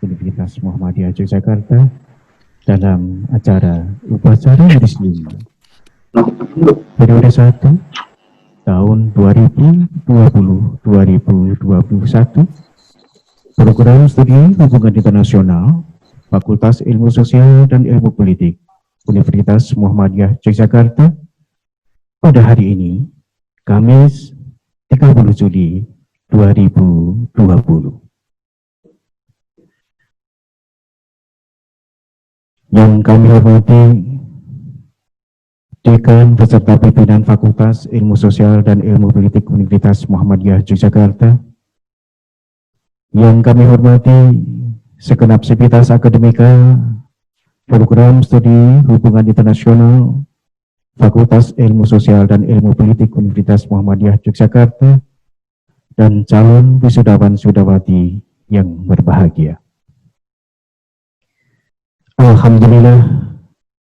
Universitas Muhammadiyah Yogyakarta dalam acara upacara yudisium periode 1 tahun 2020-2021 program studi hubungan internasional Fakultas Ilmu Sosial dan Ilmu Politik Universitas Muhammadiyah Yogyakarta pada hari ini, Kamis 30 Juli 2020. Yang kami hormati Dekan beserta pimpinan Fakultas Ilmu Sosial dan Ilmu Politik Universitas Muhammadiyah Yogyakarta, yang kami hormati segenap sivitas akademika program studi hubungan internasional Fakultas Ilmu Sosial dan Ilmu Politik Universitas Muhammadiyah Yogyakarta, dan calon wisudawan-wisudawati yang berbahagia.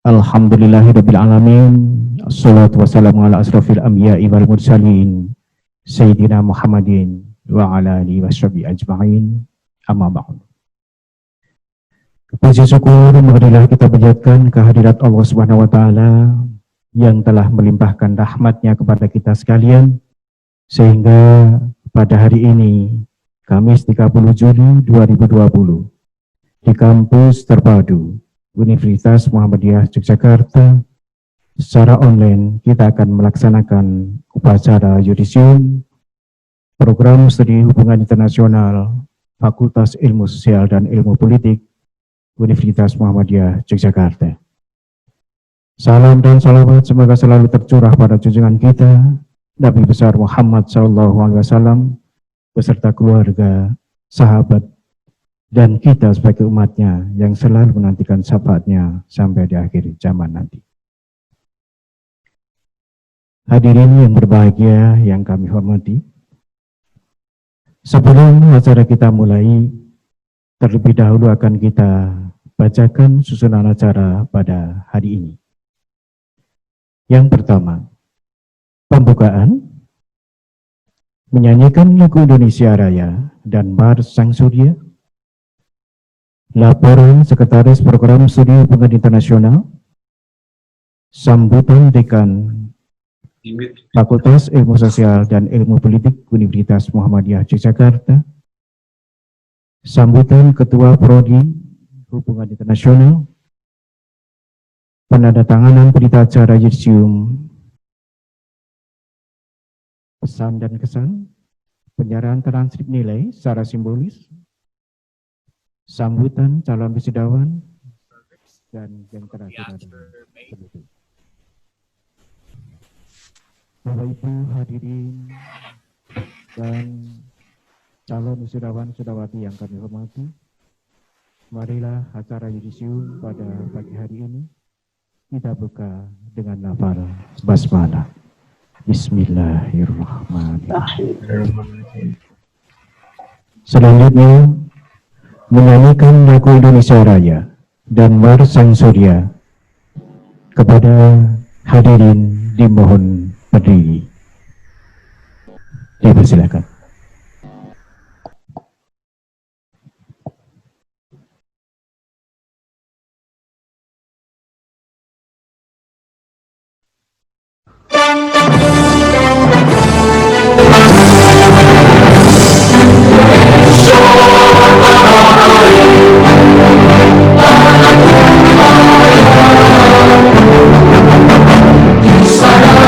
Alhamdulillahirabbil alamin. Assalatu wassalamu ala asrofil anbiya'i wal mursalin Sayyidina Muhammadin wa ala alihi washabihi ajma'in. Amma ba'du. Puji syukur marilah kita panjatkan kehadirat Allah Subhanahu wa taala yang telah melimpahkan rahmat-Nya kepada kita sekalian, sehingga pada hari ini Kamis 30 Juli 2020 di kampus terpadu Universitas Muhammadiyah Yogyakarta secara online kita akan melaksanakan upacara yudisium program studi hubungan internasional Fakultas Ilmu Sosial dan Ilmu Politik Universitas Muhammadiyah Yogyakarta. Salam dan salawat semoga selalu tercurah pada junjungan kita Nabi besar Muhammad SAW beserta keluarga, sahabat, dan kita sebagai umatnya yang selalu menantikan syafaatnya sampai di akhir zaman nanti. Hadirin yang berbahagia yang kami hormati, sebelum acara kita mulai, terlebih dahulu akan kita bacakan susunan acara pada hari ini. Yang pertama, pembukaan, menyanyikan lagu Indonesia Raya dan Mars Sang Surya. Laporan Sekretaris Program Studi Hubungan Internasional, sambutan Dekan Fakultas Ilmu Sosial dan Ilmu Politik Universitas Muhammadiyah Yogyakarta, sambutan Ketua Prodi Hubungan Internasional, penandatanganan berita acara yudisium, pesan dan kesan, penyerahan transkrip nilai secara simbolis, sambutan calon wisudawan, dan yang terakhir adalah penutup. Bapak Ibu hadirin dan calon wisudawan-wisudawati yang kami hormati, marilah acara yudisium pada pagi hari ini kita buka dengan lafal basmalah. Bismillahirrahmanirrahim. Selanjutnya menyanyikan lagu Indonesia Raya dan Mars Sang Surya. Kepada hadirin dimohon berdiri. Dipersilakan. Sana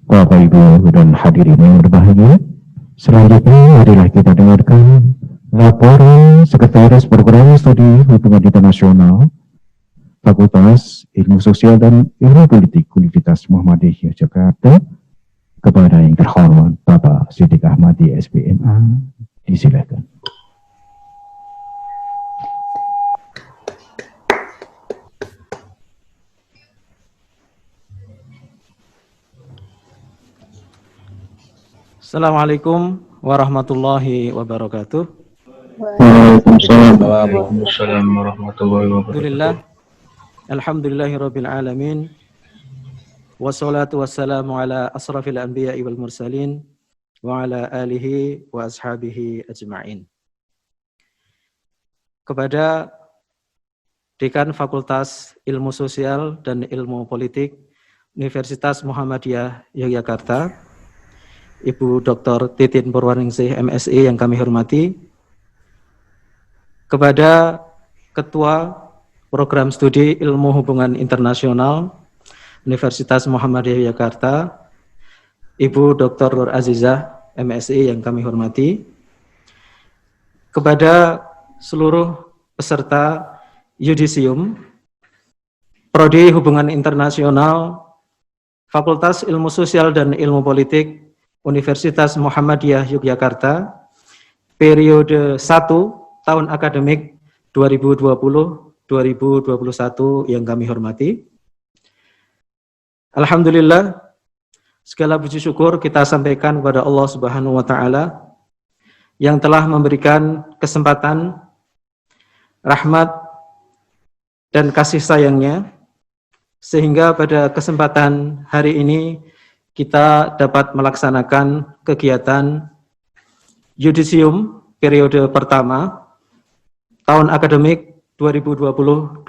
Bapak, Ibu, dan hadirin yang berbahagia, selanjutnya marilah kita dengarkan laporan Sekretaris Program Studi Hubungan Internasional Fakultas Ilmu Sosial dan Ilmu Politik Universitas Muhammadiyah Yogyakarta kepada yang terhormat Bapak Siddiq Ahmadi SPMA. Disilakan. Assalamualaikum warahmatullahi wabarakatuh. Waalaikumsalam warahmatullahi wabarakatuh. Alhamdulillahirabbil alamin. Wassalatu wassalamu ala asrafil anbiya'i wal mursalin wa ala alihi wa ashabihi ajma'in. Kepada Dekan Fakultas Ilmu Sosial dan Ilmu Politik Universitas Muhammadiyah Yogyakarta, Ibu Dr. Titin Purwaningsih MSI yang kami hormati, kepada Ketua Program Studi Ilmu Hubungan Internasional Universitas Muhammadiyah Yogyakarta, Ibu Dr. Nur Azizah MSI yang kami hormati, kepada seluruh peserta Yudisium Prodi Hubungan Internasional Fakultas Ilmu Sosial dan Ilmu Politik Universitas Muhammadiyah Yogyakarta, periode 1 tahun akademik 2020-2021 yang kami hormati. Alhamdulillah, segala puji syukur kita sampaikan kepada Allah Subhanahu wa Ta'ala yang telah memberikan kesempatan, rahmat, dan kasih sayangnya, sehingga pada kesempatan hari ini kita dapat melaksanakan kegiatan Yudisium periode pertama tahun akademik 2020-2021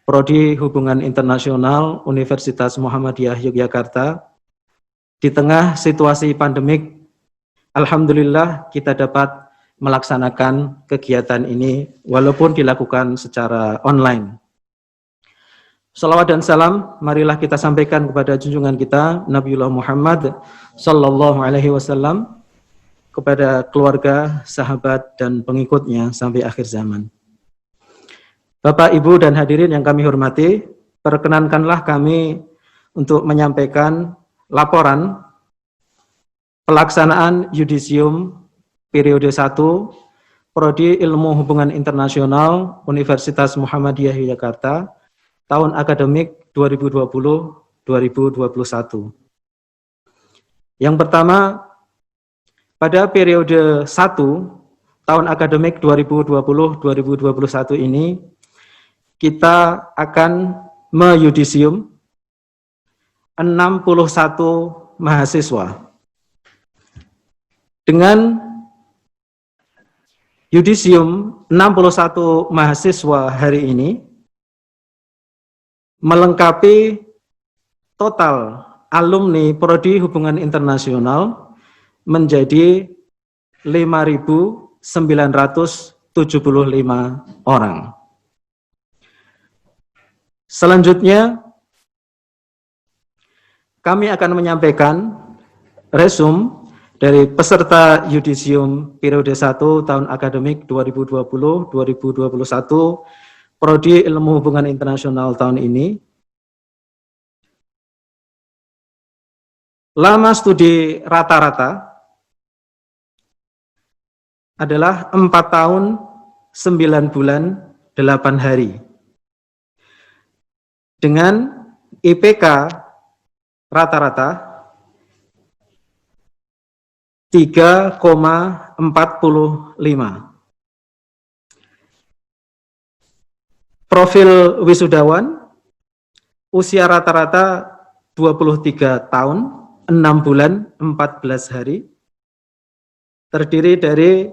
Prodi Hubungan Internasional Universitas Muhammadiyah Yogyakarta. Di tengah situasi pandemik, alhamdulillah kita dapat melaksanakan kegiatan ini walaupun dilakukan secara online. Salawat dan salam marilah kita sampaikan kepada junjungan kita Nabiullah Muhammad sallallahu alaihi wasallam, kepada keluarga, sahabat, dan pengikutnya sampai akhir zaman. Bapak, Ibu, dan hadirin yang kami hormati, perkenankanlah kami untuk menyampaikan laporan pelaksanaan Yudisium periode 1 Prodi Ilmu Hubungan Internasional Universitas Muhammadiyah Yogyakarta tahun akademik 2020-2021. Yang pertama, pada periode 1 tahun akademik 2020-2021 ini, kita akan meyudisium 61 mahasiswa. Dengan yudisium 61 mahasiswa hari ini, melengkapi total alumni Prodi Hubungan Internasional menjadi 5.975 orang. Selanjutnya, kami akan menyampaikan resum dari peserta Yudisium periode 1 tahun akademik 2020-2021 Prodi Ilmu Hubungan Internasional tahun ini. Lama studi rata-rata adalah 4 tahun, 9 bulan, 8 hari. Dengan IPK rata-rata 3,45. Profil wisudawan, usia rata-rata 23 tahun, 6 bulan, 14 hari, terdiri dari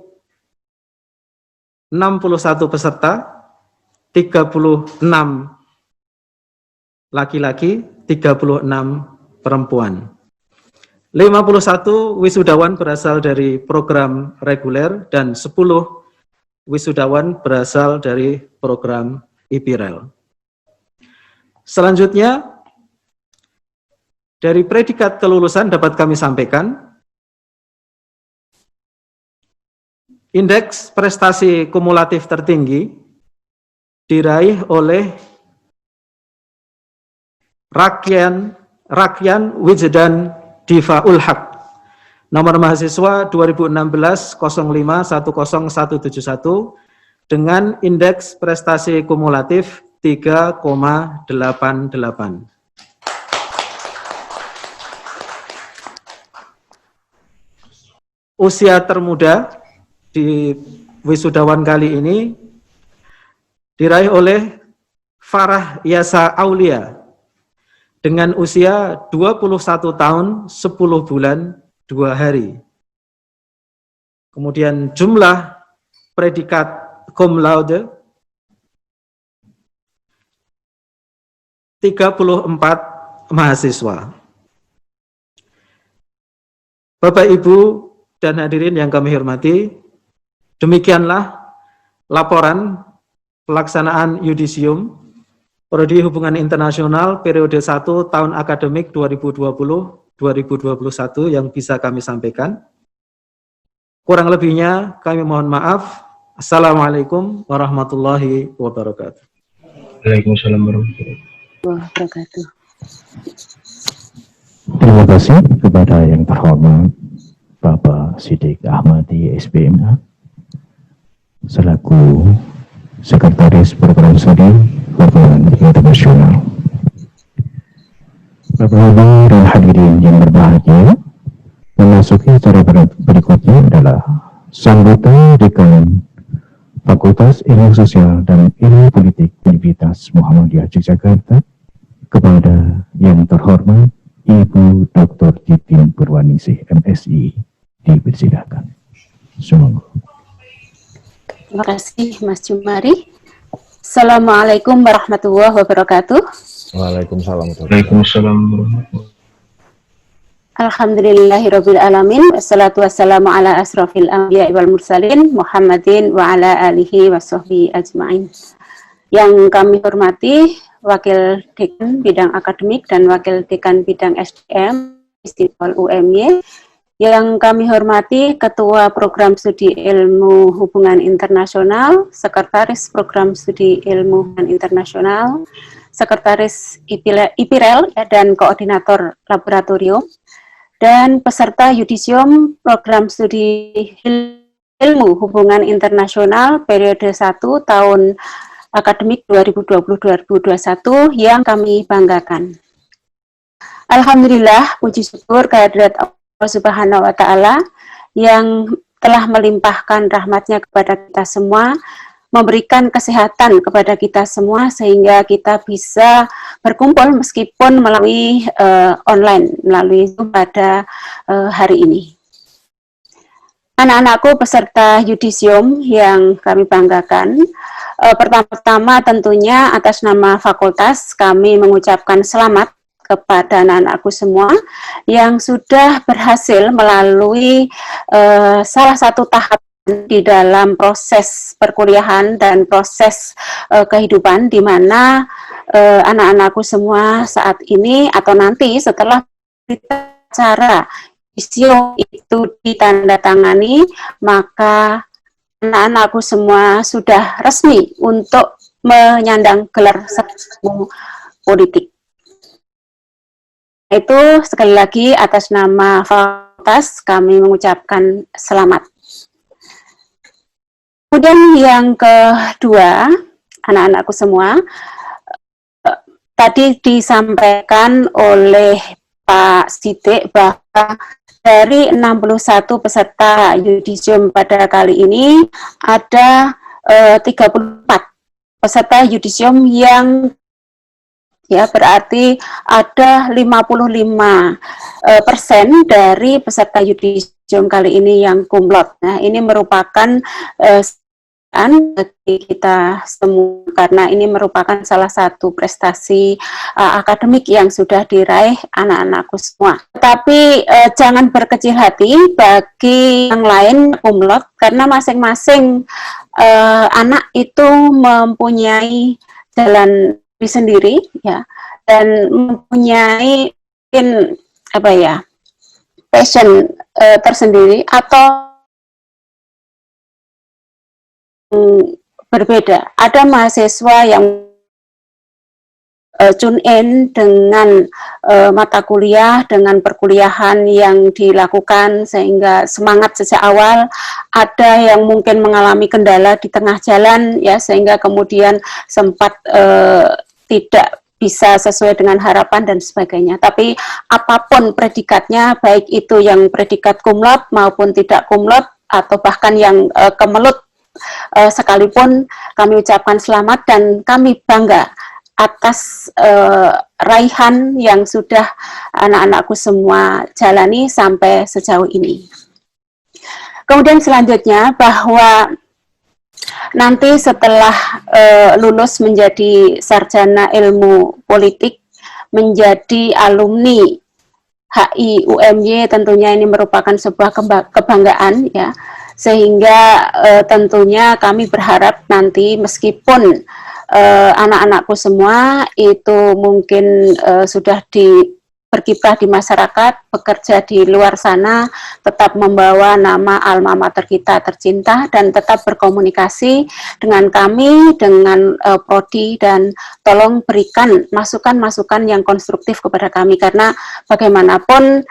61 peserta, 36 laki-laki, 36 perempuan. 51 wisudawan berasal dari program reguler dan 10 wisudawan berasal dari program IPREL. Selanjutnya, dari predikat kelulusan dapat kami sampaikan. Indeks prestasi kumulatif tertinggi diraih oleh Rakyan Wijdan Difaul Haq, nomor mahasiswa 2016-05-10171 dengan indeks prestasi kumulatif 3,88. Usia termuda di wisudawan kali ini diraih oleh Farah Yasa Aulia dengan usia 21 tahun 10 bulan 2 hari. Kemudian jumlah predikat cum laude 34 mahasiswa. Bapak, Ibu, dan hadirin yang kami hormati, demikianlah laporan pelaksanaan yudisium Prodi Hubungan Internasional periode 1 tahun akademik 2020-2021 yang bisa kami sampaikan. Kurang lebihnya kami mohon maaf. Assalamualaikum warahmatullahi wabarakatuh. Waalaikumsalam warahmatullahi wabarakatuh. Terima kasih kepada yang terhormat Bapak Siddiq Ahmadi SPMA selaku Sekretaris Program Studi Hubungan Internasional. Bapak-Ibu dan hadirin yang berbahagia, memasuki acara berikutnya adalah sambutan Dekan Fakultas Ilmu Sosial dan Ilmu Politik Universitas Muhammadiyah Yogyakarta kepada yang terhormat Ibu Dr. Titin Purwaningsih MSI, dipersilakan. Semoga. Terima kasih Mas Jumari. Assalamualaikum warahmatullahi wabarakatuh. Waalaikumsalam. Waalaikumsalam warahmatullahi. Alhamdulillahirabbil alamin. Wassalatu wassalamu ala asrofil anbiya'i wal mursalin Muhammadin wa ala alihi washabbihi ajmain. Yang kami hormati Wakil Dekan Bidang Akademik dan Wakil Dekan Bidang SDM Istiqlal UMY, yang kami hormati Ketua Program Studi Ilmu Hubungan Internasional, Sekretaris Program Studi Ilmu Hubungan Internasional, Sekretaris IPIREL dan Koordinator Laboratorium, dan peserta yudisium Program Studi Ilmu Hubungan Internasional periode 1 tahun akademik 2020-2021 yang kami banggakan. Alhamdulillah, puji syukur kehadirat Allah Subhanahu wa Ta'ala yang telah melimpahkan rahmatnya kepada kita semua, memberikan kesehatan kepada kita semua sehingga kita bisa berkumpul meskipun melalui online, melalui Zoom pada hari ini. Anak-anakku peserta yudisium yang kami banggakan, pertama-tama tentunya atas nama fakultas kami mengucapkan selamat kepada anak-anakku semua yang sudah berhasil melalui salah satu tahap di dalam proses perkuliahan dan proses kehidupan, di mana anak-anakku semua saat ini atau nanti setelah acara yudisium itu ditandatangani, maka anak-anakku semua sudah resmi untuk menyandang gelar sarjana politik. Itu sekali lagi atas nama fakultas kami mengucapkan selamat. Kemudian yang kedua, anak-anakku semua, tadi disampaikan oleh Pak Siddiq bahwa dari 61 peserta yudisium pada kali ini ada 34 peserta yudisium yang berarti ada 55% dari peserta yudisium kali ini yang cum laude. Nah, ini merupakan bagi kita semua karena ini merupakan salah satu prestasi akademik yang sudah diraih anak-anakku semua. Tetapi jangan berkecil hati bagi yang lain cum laude karena masing-masing anak itu mempunyai jalan sendiri ya, dan mempunyai mungkin apa ya, passion tersendiri atau berbeda. Ada mahasiswa yang tune in dengan mata kuliah, dengan perkuliahan yang dilakukan sehingga semangat sejak awal. Ada yang mungkin mengalami kendala di tengah jalan ya, sehingga kemudian sempat tidak bisa sesuai dengan harapan dan sebagainya. Tapi apapun predikatnya, baik itu yang predikat cum laude maupun tidak cum laude atau bahkan yang kemelut sekalipun, kami ucapkan selamat dan kami bangga atas raihan yang sudah anak-anakku semua jalani sampai sejauh ini. Kemudian selanjutnya bahwa nanti setelah lulus menjadi sarjana ilmu politik, menjadi alumni HI UMY, tentunya ini merupakan sebuah kebanggaan ya, sehingga tentunya kami berharap nanti meskipun anak-anakku semua itu mungkin sudah berkiprah di masyarakat, bekerja di luar sana, tetap membawa nama alma mater kita tercinta dan tetap berkomunikasi dengan kami, dengan prodi, dan tolong berikan masukan-masukan yang konstruktif kepada kami, karena bagaimanapun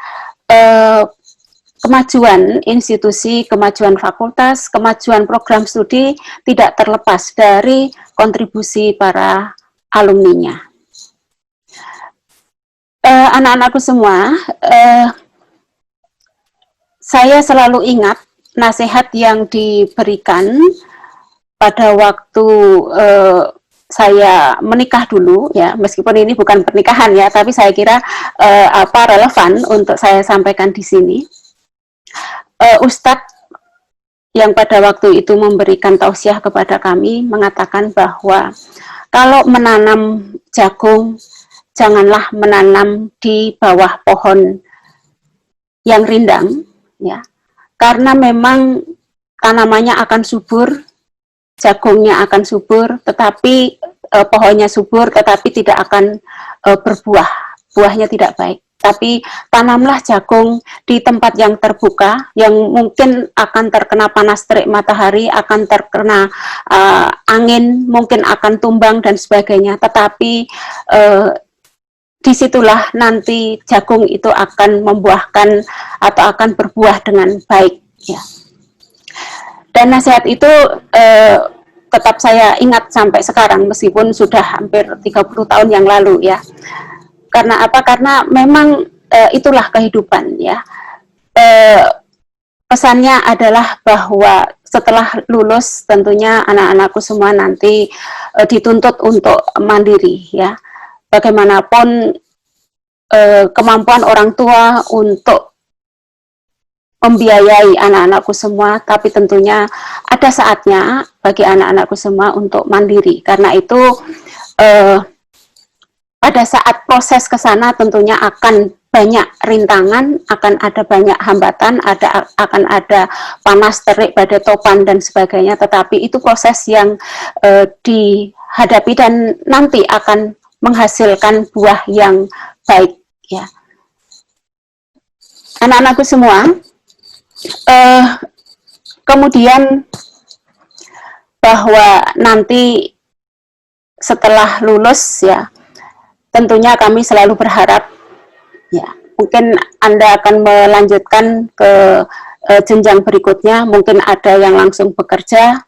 kemajuan institusi, kemajuan fakultas, kemajuan program studi tidak terlepas dari kontribusi para alumninya. Anak-anakku semua, saya selalu ingat nasihat yang diberikan pada waktu saya menikah dulu ya, meskipun ini bukan pernikahan ya, tapi saya kira relevan untuk saya sampaikan di sini. Ustadz yang pada waktu itu memberikan tausiah kepada kami mengatakan bahwa kalau menanam jagung, janganlah menanam di bawah pohon yang rindang, ya, karena memang tanamannya akan subur, jagungnya akan subur, tetapi pohonnya subur, tetapi tidak akan berbuah, buahnya tidak baik. Tapi tanamlah jagung di tempat yang terbuka, yang mungkin akan terkena panas terik matahari, akan terkena angin, mungkin akan tumbang dan sebagainya. Tetapi disitulah nanti jagung itu akan membuahkan atau akan berbuah dengan baik. Ya. Dan nasihat itu tetap saya ingat sampai sekarang, meskipun sudah hampir 30 tahun yang lalu ya. Karena apa? Karena memang itulah kehidupan ya. Pesannya adalah bahwa setelah lulus tentunya anak-anakku semua nanti dituntut untuk mandiri ya. Bagaimanapun kemampuan orang tua untuk membiayai anak-anakku semua, tapi tentunya ada saatnya bagi anak-anakku semua untuk mandiri. Karena itu pada saat proses ke sana tentunya akan banyak rintangan, akan ada banyak hambatan, akan ada panas terik, badai topan dan sebagainya, tetapi itu proses yang dihadapi dan nanti akan menghasilkan buah yang baik ya. Anak-anakku semua, kemudian bahwa nanti setelah lulus ya, tentunya kami selalu berharap ya, mungkin Anda akan melanjutkan ke jenjang berikutnya, mungkin ada yang langsung bekerja,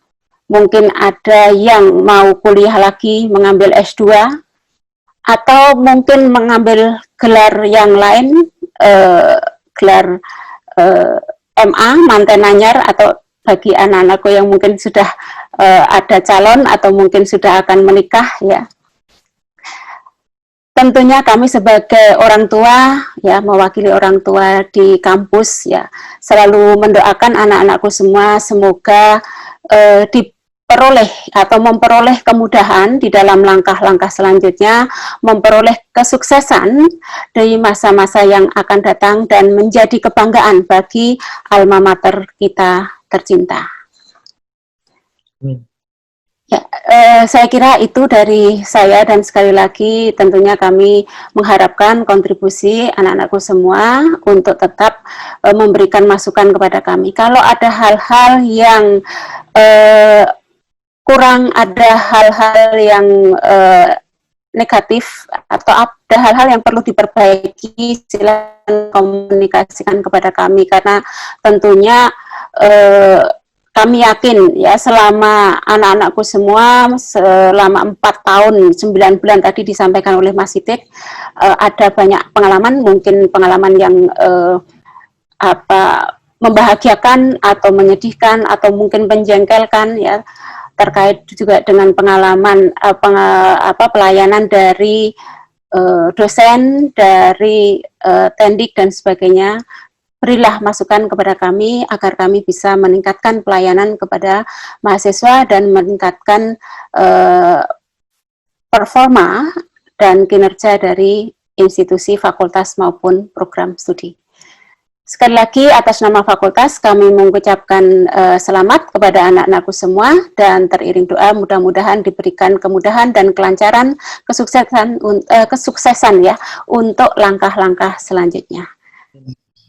mungkin ada yang mau kuliah lagi mengambil S2, atau mungkin mengambil gelar yang lain, gelar MA, manten anyar, atau bagi anak-anakku yang mungkin sudah ada calon atau mungkin sudah akan menikah ya. Tentunya kami sebagai orang tua, ya, mewakili orang tua di kampus, ya, selalu mendoakan anak-anakku semua semoga diperoleh atau memperoleh kemudahan di dalam langkah-langkah selanjutnya, memperoleh kesuksesan dari masa-masa yang akan datang dan menjadi kebanggaan bagi alma mater kita tercinta. Ya, saya kira itu dari saya, dan sekali lagi tentunya kami mengharapkan kontribusi anak-anakku semua untuk tetap memberikan masukan kepada kami. Kalau ada hal-hal yang kurang, ada hal-hal yang negatif atau ada hal-hal yang perlu diperbaiki, silakan komunikasikan kepada kami, karena tentunya kami yakin ya, selama anak-anakku semua selama 4 tahun 9 bulan tadi disampaikan oleh Mas Sidik, ada banyak pengalaman, mungkin pengalaman yang membahagiakan atau menyedihkan atau mungkin menjengkelkan ya, terkait juga dengan pengalaman pelayanan dari dosen, dari tendik dan sebagainya. Berilah masukan kepada kami agar kami bisa meningkatkan pelayanan kepada mahasiswa dan meningkatkan performa dan kinerja dari institusi, fakultas maupun program studi. Sekali lagi atas nama fakultas kami mengucapkan selamat kepada anak-anakku semua, dan teriring doa mudah-mudahan diberikan kemudahan dan kelancaran, kesuksesan ya untuk langkah-langkah selanjutnya.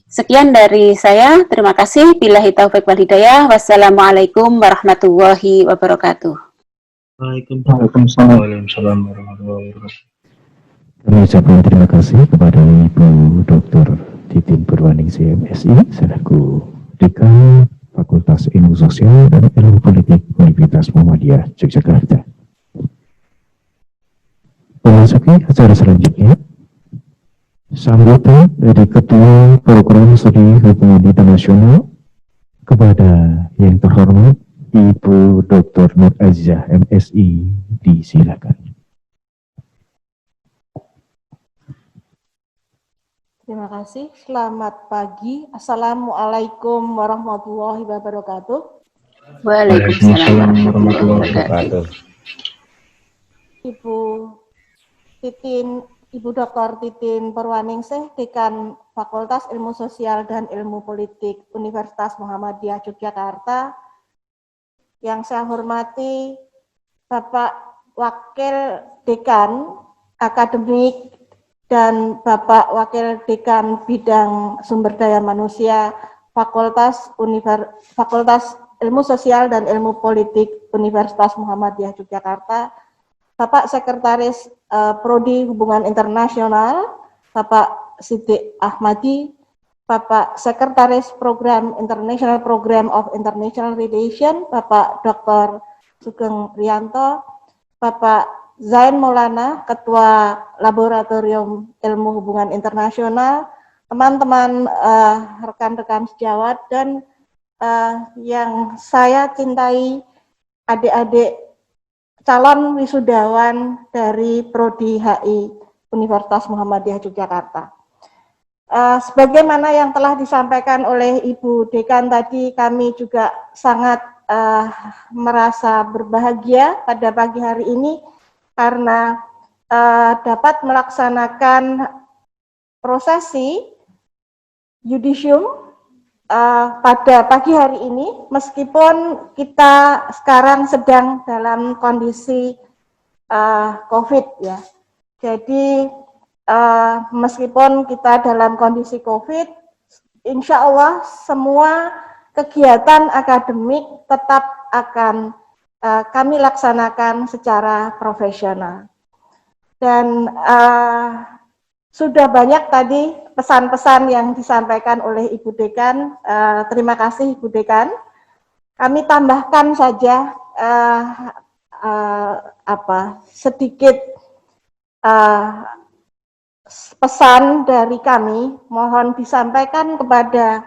Sekian dari saya, terima kasih. Billahi taufiq wal hidayah. Wassalamualaikum warahmatullahi wabarakatuh. Waalaikumsalam warahmatullahi wabarakatuh. Kami ucapkan terima kasih kepada Ibu Dr. Titin Purwaningsih MSI selaku Dekan Fakultas Ilmu Sosial dan Ilmu Politik Universitas Muhammadiyah Yogyakarta. Memasuki acara selanjutnya, sambutan dari Ketua Program Studi Hubungan Internasional kepada yang terhormat Ibu Dr. Nur Azizah MSI, disilakan. Terima kasih. Selamat pagi. Assalamualaikum warahmatullahi wabarakatuh. Waalaikumsalam warahmatullahi wabarakatuh. Ibu Dr. Titin Purwaningsih, Dekan Fakultas Ilmu Sosial dan Ilmu Politik Universitas Muhammadiyah Yogyakarta. Yang saya hormati Bapak Wakil Dekan Akademik dan Bapak Wakil Dekan Bidang Sumber Daya Manusia Fakultas Ilmu Sosial dan Ilmu Politik Universitas Muhammadiyah Yogyakarta, Bapak Sekretaris Prodi Hubungan Internasional, Bapak Sidik Ahmadi, Bapak Sekretaris Program International Program of International Relation, Bapak Dr. Sugeng Rianto, Bapak Zain Maulana, Ketua Laboratorium Ilmu Hubungan Internasional, teman-teman rekan-rekan sejawat, dan yang saya cintai adik-adik calon wisudawan dari Prodi HI Universitas Muhammadiyah Yogyakarta. Sebagaimana yang telah disampaikan oleh Ibu Dekan tadi, kami juga sangat merasa berbahagia pada pagi hari ini karena dapat melaksanakan prosesi yudisium pada pagi hari ini, meskipun kita sekarang sedang dalam kondisi COVID ya. Jadi meskipun kita dalam kondisi COVID, insya Allah semua kegiatan akademik tetap akan kami laksanakan secara profesional. Dan sudah banyak tadi pesan-pesan yang disampaikan oleh Ibu Dekan. Terima kasih Ibu Dekan. Kami tambahkan saja sedikit pesan dari kami. Mohon disampaikan kepada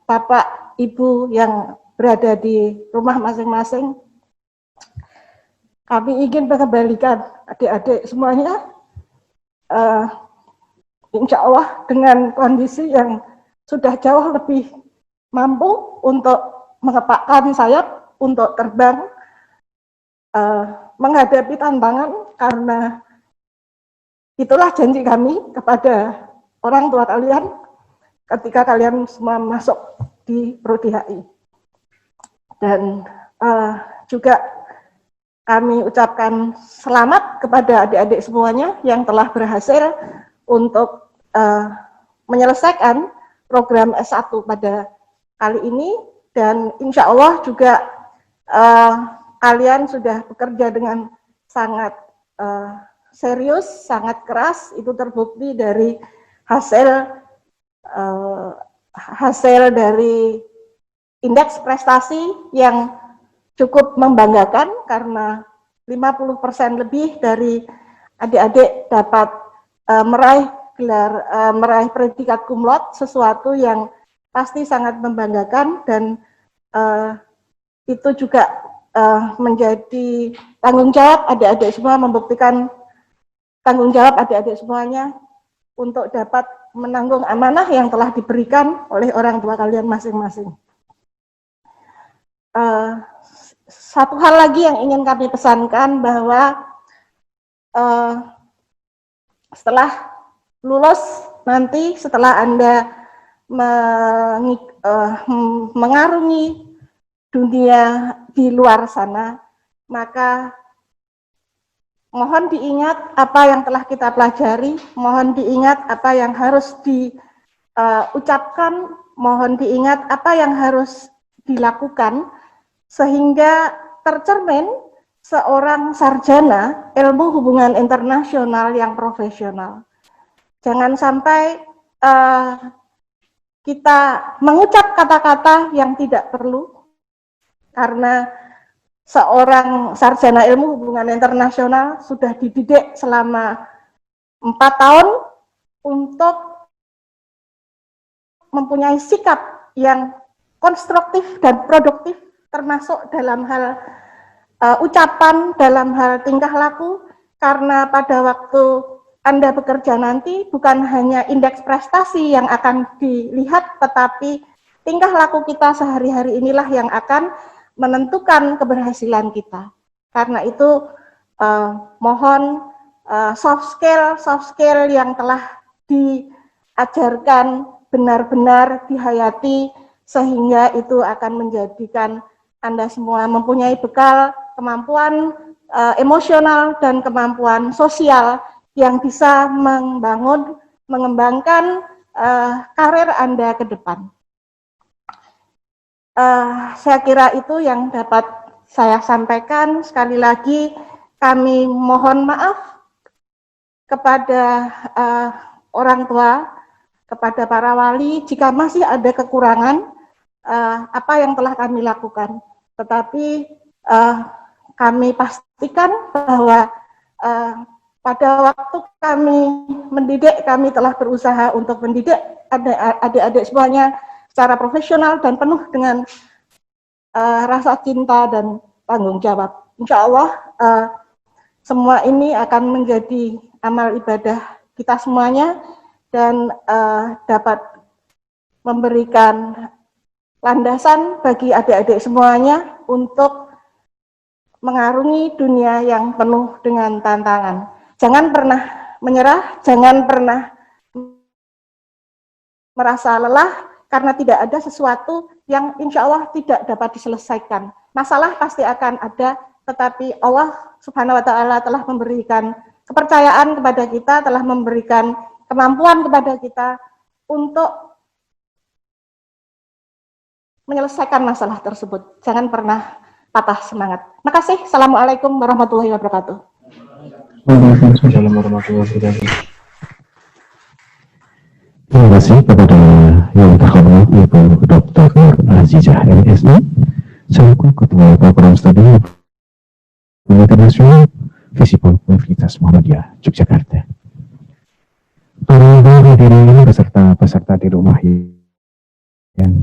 Bapak Ibu yang berada di rumah masing-masing. Kami ingin mengembalikan adik-adik semuanya, insya Allah dengan kondisi yang sudah jauh lebih mampu untuk mengepakkan sayap untuk terbang, menghadapi tantangan, karena itulah janji kami kepada orang tua kalian ketika kalian semua masuk di Prodi HI. Dan juga kami ucapkan selamat kepada adik-adik semuanya yang telah berhasil untuk menyelesaikan program S1 pada kali ini, dan insya Allah juga kalian sudah bekerja dengan sangat serius, sangat keras. Itu terbukti dari hasil dari indeks prestasi yang cukup membanggakan, karena 50% lebih dari adik-adik dapat meraih predikat cum laude, sesuatu yang pasti sangat membanggakan, dan itu juga menjadi tanggung jawab adik-adik semua, membuktikan tanggung jawab adik-adik semuanya untuk dapat menanggung amanah yang telah diberikan oleh orang tua kalian masing-masing. Satu hal lagi yang ingin kami pesankan, bahwa setelah lulus nanti, setelah Anda mengarungi dunia di luar sana, maka mohon diingat apa yang telah kita pelajari, mohon diingat apa yang harus diucapkan, mohon diingat apa yang harus dilakukan, sehingga tercermin seorang sarjana ilmu hubungan internasional yang profesional. Jangan sampai kita mengucap kata-kata yang tidak perlu, karena seorang sarjana ilmu hubungan internasional sudah dididik selama 4 tahun untuk mempunyai sikap yang konstruktif dan produktif, termasuk dalam hal ucapan, dalam hal tingkah laku, karena pada waktu Anda bekerja nanti bukan hanya indeks prestasi yang akan dilihat, tetapi tingkah laku kita sehari-hari inilah yang akan menentukan keberhasilan kita. Karena itu mohon soft skill yang telah diajarkan benar-benar dihayati, sehingga itu akan menjadikan Anda semua mempunyai bekal kemampuan emosional dan kemampuan sosial yang bisa mengembangkan karir Anda ke depan. Saya kira itu yang dapat saya sampaikan. Sekali lagi kami mohon maaf kepada orang tua, kepada para wali, jika masih ada kekurangan apa yang telah kami lakukan. Tetapi kami pastikan bahwa pada waktu kami mendidik, kami telah berusaha untuk mendidik adik-adik semuanya secara profesional dan penuh dengan rasa cinta dan tanggung jawab. Insya Allah semua ini akan menjadi amal ibadah kita semuanya, dan dapat memberikan landasan bagi adik-adik semuanya untuk mengarungi dunia yang penuh dengan tantangan. Jangan pernah menyerah, jangan pernah merasa lelah, karena tidak ada sesuatu yang insya Allah tidak dapat diselesaikan. Masalah pasti akan ada, tetapi Allah Subhanahu wa Ta'ala telah memberikan kepercayaan kepada kita, telah memberikan kemampuan kepada kita untuk menyelesaikan masalah tersebut. Jangan pernah patah semangat. Makasih. Assalamualaikum warahmatullahi wabarakatuh. Waalaikumsalam warahmatullahi wabarakatuh. Terima kasih kepada yang terhormat Ibu Dr. Azizah MSI, selaku Ketua Program Studi Internasional Visipol Universitas Muhammadiyah Yogyakarta. Para hadirin beserta peserta di rumah yang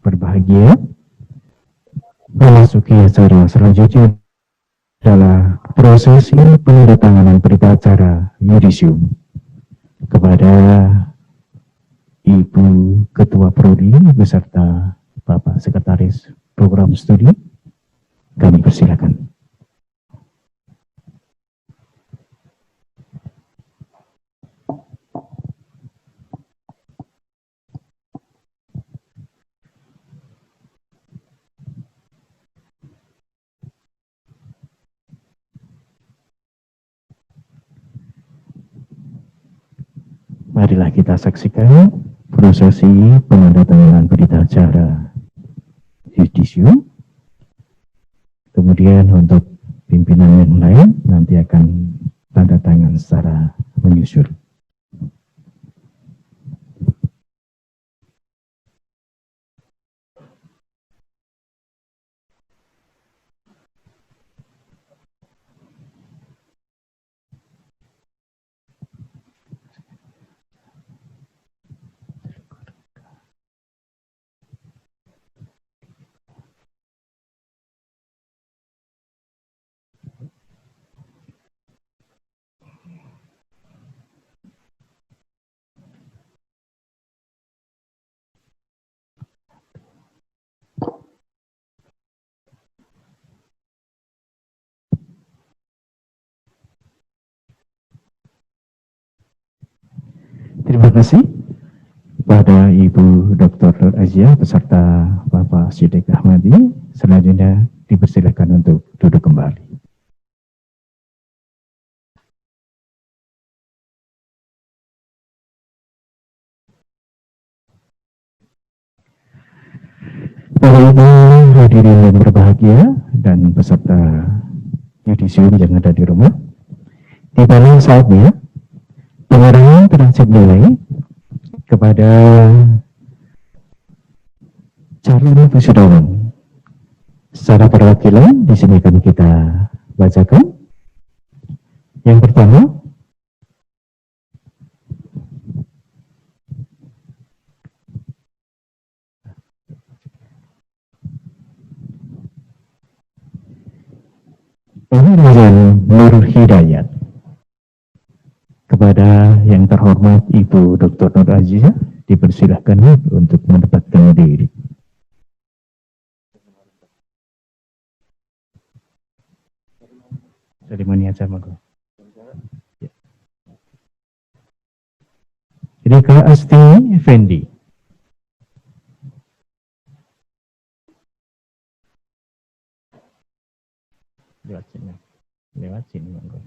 berbahagia, memasuki acara selanjutnya adalah prosesi penandatanganan berita acara yudisium kepada Ibu Ketua Prodi beserta Bapak Sekretaris Program Studi. Kami persilakan. marilah kita saksikan prosesi penandatanganan berita acara yudisium. Kemudian untuk pimpinan yang lain nanti akan tanda tangan secara menyusul. Terima kasih kepada Ibu Dr. Nur Aziah beserta Bapak Siddiq Ahmadi. Selanjutnya dipersilakan untuk duduk kembali. Bapak Ibu hadirin yang berbahagia dan peserta yudisium yang ada di rumah, di mana saatnya pengurangan transit nilai kepada calon wisudawan secara perwakilan di sini akan kita bacakan. Yang pertama, Pengurangan Nur Hidayat. Kepada yang terhormat Ibu Dr. Nur Aziah, dipersilahkan untuk mendapatkan diri. Seremoni aja, Monggo. Rika Asti Effendi. Lewat sini, Monggo.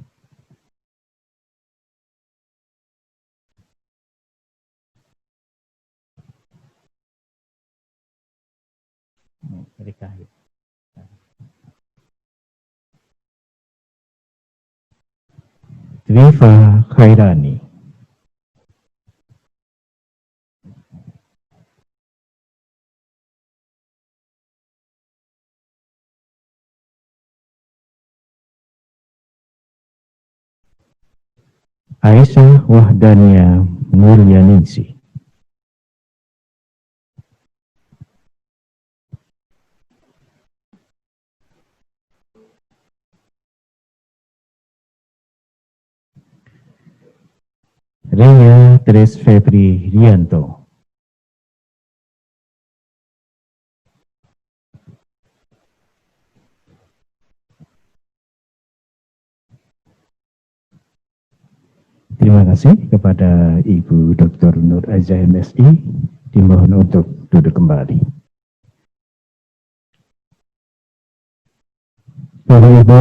Rika. Dwifa Khairani. Aisyah Wahdania Mulyaningsih. Ria Tres Febri Rianto. Terima kasih kepada Ibu Dr. Nur Aziah MSI, dimohon untuk duduk kembali. Bapak Ibu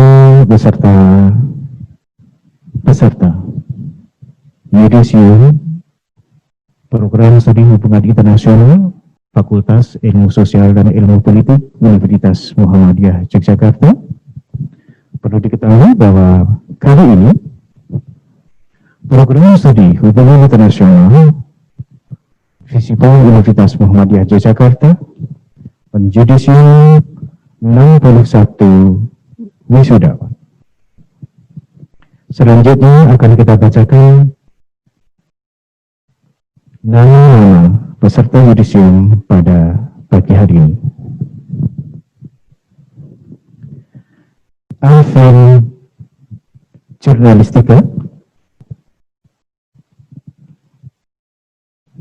beserta yudisium Program Studi Hubungan Internasional Fakultas Ilmu Sosial dan Ilmu Politik Universitas Muhammadiyah Yogyakarta. Perlu diketahui bahwa kali ini Program Studi Hubungan Internasional Visipol Universitas Muhammadiyah Yogyakarta menjudisium 61 wisudawan. Selanjutnya akan kita bacakan nama peserta yudisium pada pagi hari ini. Alvin Jurnalistika,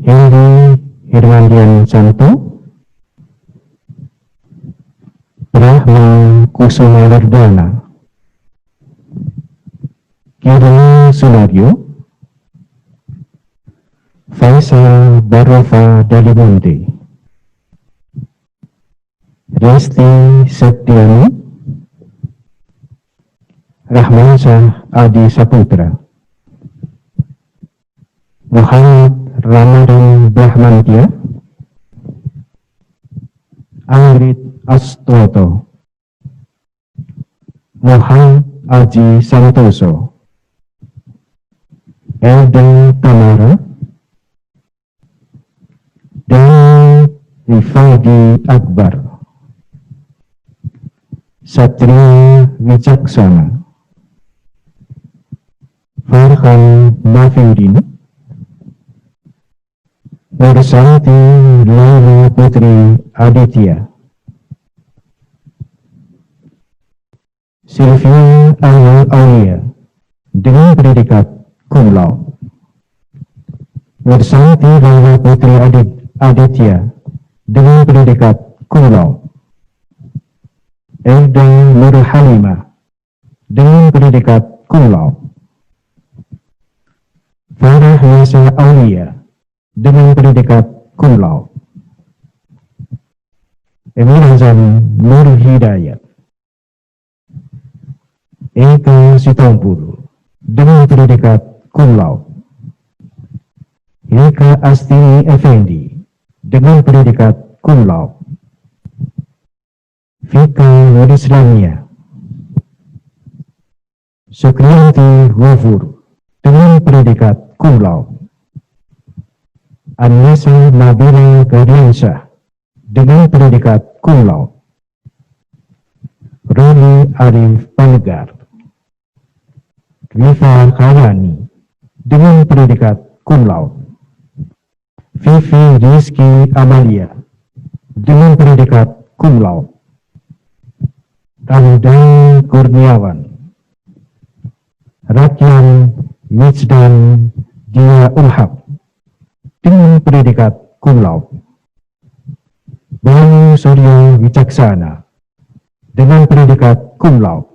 Henry Hirmandian Santo, Brahma Kusuma Wardana, Kiri Sunario, Faisal Barova Dalimunti, Resti Septiani, Rahmansyah Adi Saputra, Muhammad Ramadan Brahmantia, Angrit Astoto, Muhammad Aji Santoso, Elden Tamara, dan Rifadi Akbar, Satria Wicaksana, Farhan Mafiudin, Nursanti Laila Putri Aditya, Sylvia Anwar Aulia dengan predikat cum laude. Nursanti Laila Putri Aditya dengan predikat cum laude. Elda Nur Halimah dengan predikat cum laude. Farah Nisa Aulia dengan predikat cum laude. Emil Hazan Nur Hidayat, Eka Sitompul dengan predikat cum laude. Eka Astini Effendi dengan predikat cum laude. Fika Nudislamia, Sukriyanti Wafur dengan predikat cum laude. Anissa Nabila Gadiansyah dengan predikat cum laude. Ruli Arif Panegar, Rifa Khayani dengan predikat cum laude. Vivi Rizky Amalia dengan predikat cum laude. Ramdan Kurniawan, Rakyat Mijdan Dia Ulhab dengan predikat cum laude. Bayu Surya Wicaksana dengan predikat cum laude.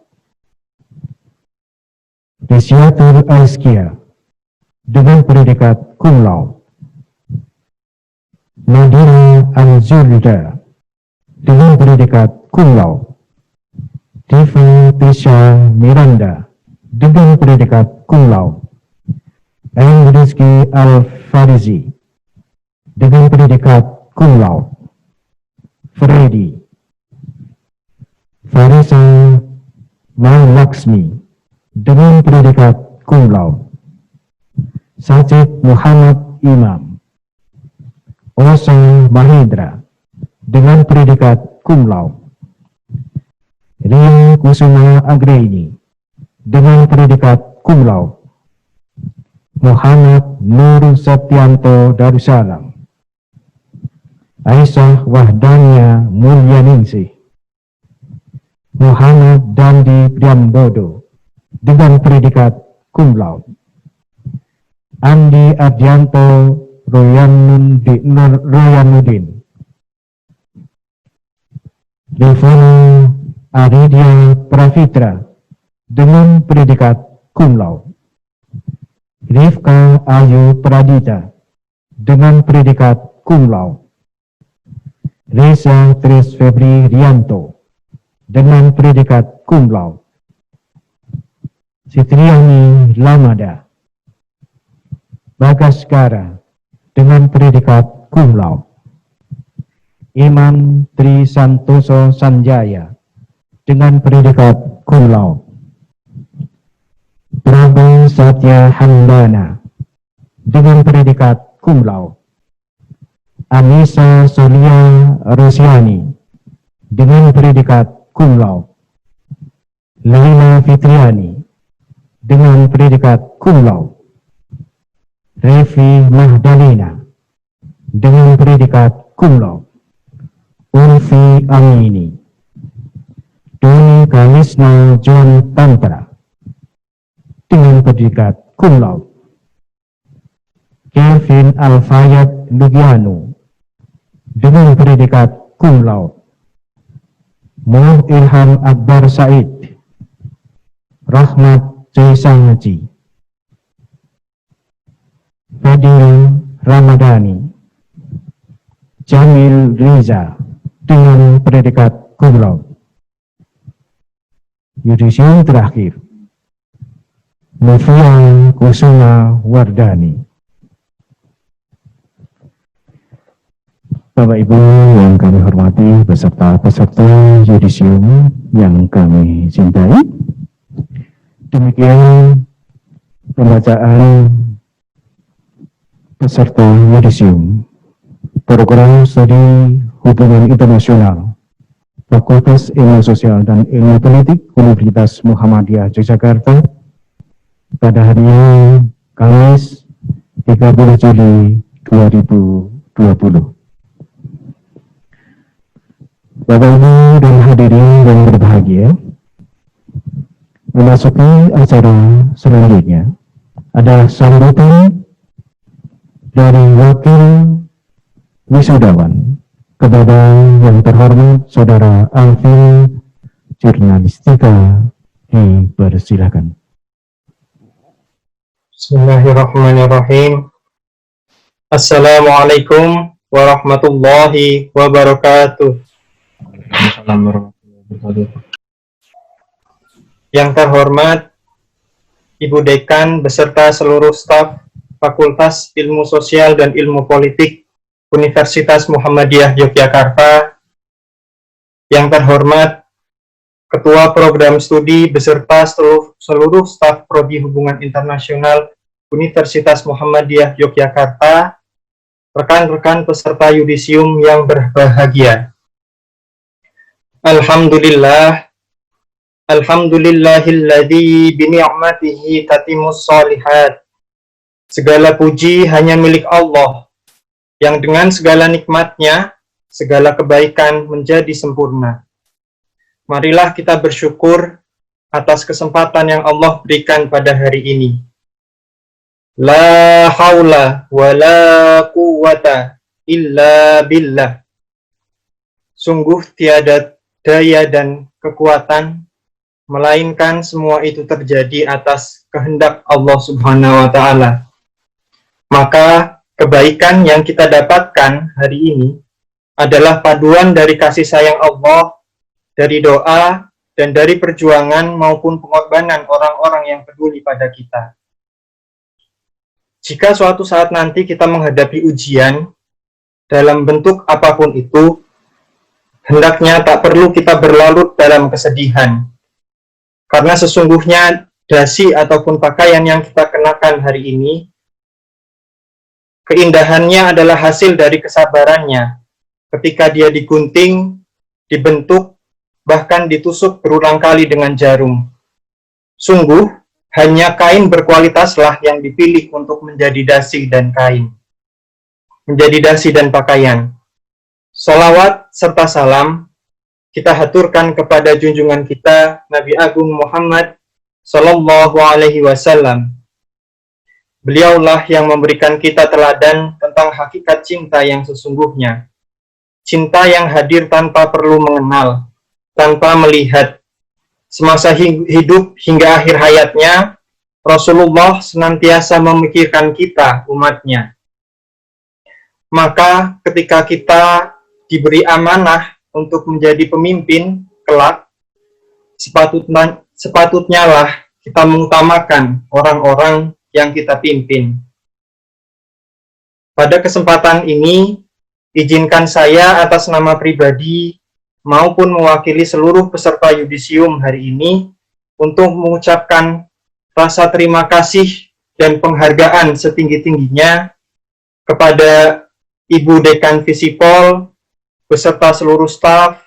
Desyatul Azkia dengan predikat cum laude. Nadira Al-Zulda dengan predikat cum laude. Diva Tisha Miranda dengan predikat cum laude. Rizky Al-Farizi dengan predikat cum laude. Freddy Farisa Mahlaksmi dengan predikat cum laude. Sajid Muhammad Imam, Osa Mahindra dengan predikat cum laude. Ria Kusuma Anggraini dengan predikat cum laude. Muhammad Nur Satyanto Darussalam, Aisyah Wahdania Mulyaningsih, Muhammad Dandi Priambodo dengan predikat cum laude. Andi Ardianto Royanuddin, Rifana Aridia Pravitra dengan predikat cum laude. Rifka Ayu Pradita dengan predikat cum laude. Reza Tris Febri Rianto dengan predikat cum laude. Sitriani Lamada Bagaskara dengan predikat cum laude. Imam Tri Santoso Sanjaya dengan predikat cum laude. Prabu Satya Handana dengan predikat cum laude. Anissa Solia Rosiani dengan predikat cum laude. Laila Fitriani dengan predikat cum laude. Revi Mahdalena dengan predikat cum laude. Ulfi Amini, Doni Kalisna John Tantra dengan predikat cum laude. Kevin Alfayat Lugiano dengan predikat cum laude. Muh Ilham Akbar Said, Rahmat Jaisangaji, Fadil Ramadhani, Jamil Riza dengan predikat cum laude. Yudisium terakhir, Novia Kusuma Wardani Bapak Ibu yang kami hormati beserta peserta yudisium yang kami cintai, demikian pembacaan peserta yudisium program studi hubungan internasional Fakultas Ilmu Sosial dan Ilmu Politik Universitas Muhammadiyah Yogyakarta pada hari Kamis 30 Juli 2020. Bapak Ibu dan hadirin yang berbahagia, memasuki acara selanjutnya ada sambutan dari wakil wisudawan kepada yang terhormat Saudara Alvin Jurnalistika, dipersilakan. Bismillahirrahmanirrahim. Assalamualaikum warahmatullahi wabarakatuh. Assalamualaikum warahmatullahi wabarakatuh. Yang terhormat Ibu Dekan beserta seluruh staf Fakultas Ilmu Sosial dan Ilmu Politik Universitas Muhammadiyah Yogyakarta. Yang terhormat Ketua Program Studi beserta seluruh staf Prodi Hubungan Internasional Universitas Muhammadiyah Yogyakarta, rekan-rekan peserta yudisium yang berbahagia. Alhamdulillah, alhamdulillahilladzi bini'matihi tatimus shalihat. Segala puji hanya milik Allah, yang dengan segala nikmatnya, segala kebaikan menjadi sempurna. Marilah kita bersyukur atas kesempatan yang Allah berikan pada hari ini. La haula wa la quwwata illa billah. Sungguh tiada daya dan kekuatan, melainkan semua itu terjadi atas kehendak Allah Subhanahu wa Ta'ala. Maka kebaikan yang kita dapatkan hari ini adalah paduan dari kasih sayang Allah, dari doa, dan dari perjuangan maupun pengorbanan orang-orang yang peduli pada kita. Jika suatu saat nanti kita menghadapi ujian dalam bentuk apapun itu, hendaknya tak perlu kita berlarut dalam kesedihan. Karena sesungguhnya dasi ataupun pakaian yang kita kenakan hari ini, keindahannya adalah hasil dari kesabarannya. Ketika dia digunting, dibentuk, bahkan ditusuk berulang kali dengan jarum. Sungguh, hanya kain berkualitaslah yang dipilih untuk menjadi dasi dan kain. Menjadi dasi dan pakaian. Salawat serta salam kita haturkan kepada junjungan kita Nabi Agung Muhammad Sallallahu Alaihi Wasallam. Beliaulah yang memberikan kita teladan tentang hakikat cinta yang sesungguhnya. Cinta yang hadir tanpa perlu mengenal, tanpa melihat. Semasa hidup hingga akhir hayatnya, Rasulullah senantiasa memikirkan kita, umatnya. Maka ketika kita diberi amanah untuk menjadi pemimpin kelak, sepatutnya lah kita mengutamakan orang-orang yang kita pimpin. Pada kesempatan ini, izinkan saya atas nama pribadi maupun mewakili seluruh peserta yudisium hari ini untuk mengucapkan rasa terima kasih dan penghargaan setinggi-tingginya kepada Ibu Dekan Visipol beserta seluruh staf,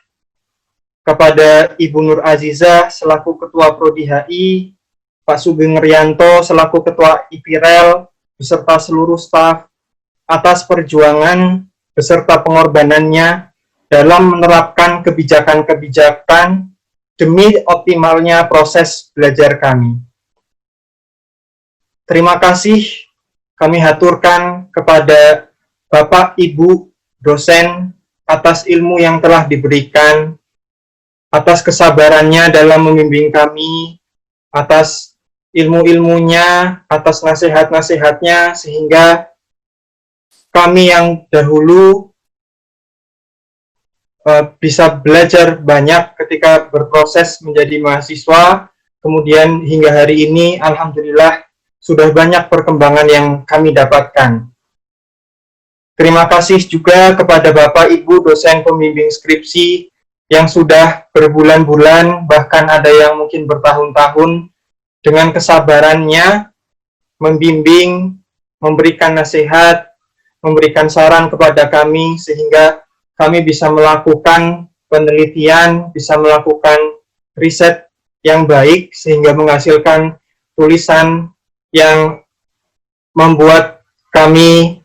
kepada Ibu Nur Azizah selaku Ketua Prodi HI, Pak Sugeng Rianto selaku Ketua IPIREL beserta seluruh staf atas perjuangan beserta pengorbanannya dalam menerapkan kebijakan-kebijakan demi optimalnya proses belajar kami. Terima kasih kami haturkan kepada Bapak Ibu dosen atas ilmu yang telah diberikan, atas kesabarannya dalam membimbing kami, atas ilmu-ilmunya, atas nasihat-nasihatnya, sehingga kami yang dahulu bisa belajar banyak ketika berproses menjadi mahasiswa, kemudian hingga hari ini, alhamdulillah, sudah banyak perkembangan yang kami dapatkan. Terima kasih juga kepada Bapak Ibu dosen pembimbing skripsi yang sudah berbulan-bulan, bahkan ada yang mungkin bertahun-tahun, dengan kesabarannya membimbing, memberikan nasihat, memberikan saran kepada kami, sehingga kami bisa melakukan penelitian, bisa melakukan riset yang baik, sehingga menghasilkan tulisan yang membuat kami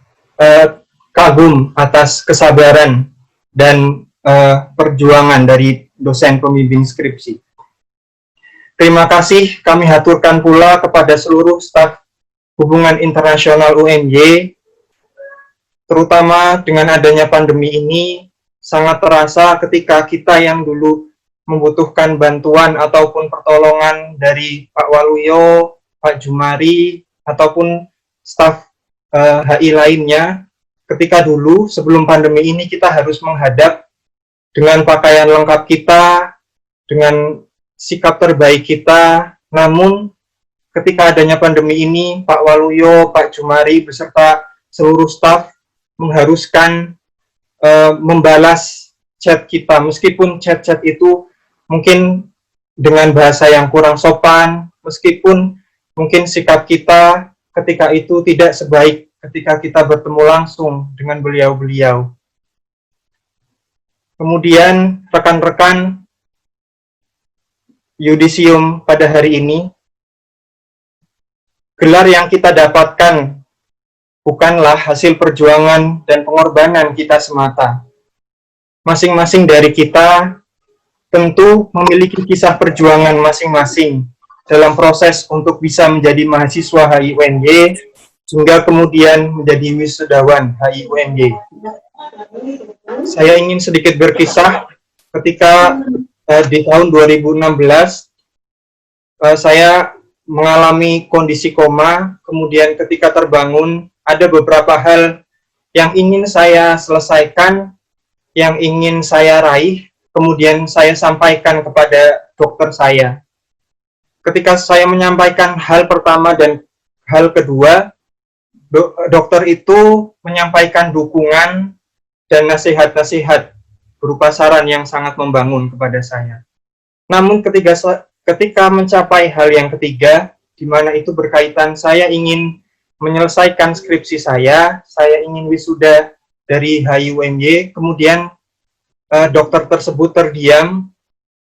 kagum atas kesabaran dan perjuangan dari dosen pembimbing skripsi. Terima kasih kami haturkan pula kepada seluruh staf hubungan internasional UNY, terutama dengan adanya pandemi ini, sangat terasa ketika kita yang dulu membutuhkan bantuan ataupun pertolongan dari Pak Waluyo, Pak Jumari, ataupun staf HI lainnya, ketika dulu sebelum pandemi ini kita harus menghadap dengan pakaian lengkap kita, dengan sikap terbaik kita, namun ketika adanya pandemi ini, Pak Waluyo, Pak Jumari, beserta seluruh staf mengharuskan membalas chat kita, meskipun chat-chat itu mungkin dengan bahasa yang kurang sopan, meskipun mungkin sikap kita ketika itu tidak sebaik ketika kita bertemu langsung dengan beliau-beliau. Kemudian rekan-rekan yudisium pada hari ini, gelar yang kita dapatkan bukanlah hasil perjuangan dan pengorbanan kita semata. Masing-masing dari kita tentu memiliki kisah perjuangan masing-masing dalam proses untuk bisa menjadi mahasiswa HIUNY, hingga kemudian menjadi wisudawan HIUNY. Saya ingin sedikit berkisah ketika di tahun 2016 saya mengalami kondisi koma, kemudian ketika terbangun ada beberapa hal yang ingin saya selesaikan, yang ingin saya raih, kemudian saya sampaikan kepada dokter saya. Ketika saya menyampaikan hal pertama dan hal kedua, dokter itu menyampaikan dukungan dan nasihat-nasihat berupa saran yang sangat membangun kepada saya. Namun ketika mencapai hal yang ketiga, di mana itu berkaitan saya ingin menyelesaikan skripsi saya ingin wisuda dari HIUNY, kemudian dokter tersebut terdiam,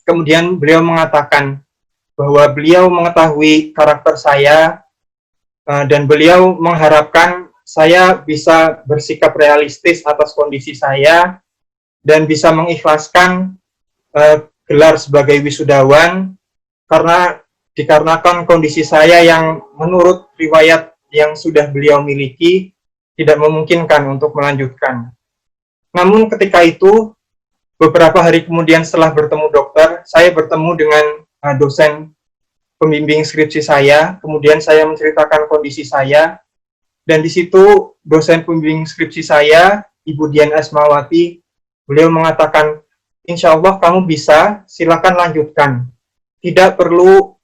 kemudian beliau mengatakan bahwa beliau mengetahui karakter saya, dan beliau mengharapkan saya bisa bersikap realistis atas kondisi saya, dan bisa mengikhlaskan gelar sebagai wisudawan, karena dikarenakan kondisi saya yang menurut riwayat yang sudah beliau miliki tidak memungkinkan untuk melanjutkan. Namun ketika itu, beberapa hari kemudian setelah bertemu dokter, saya bertemu dengan dosen pembimbing skripsi saya, kemudian saya menceritakan kondisi saya, dan di situ dosen pembimbing skripsi saya, Ibu Dian Asmawati, beliau mengatakan, insya Allah kamu bisa, silakan lanjutkan. Tidak perlu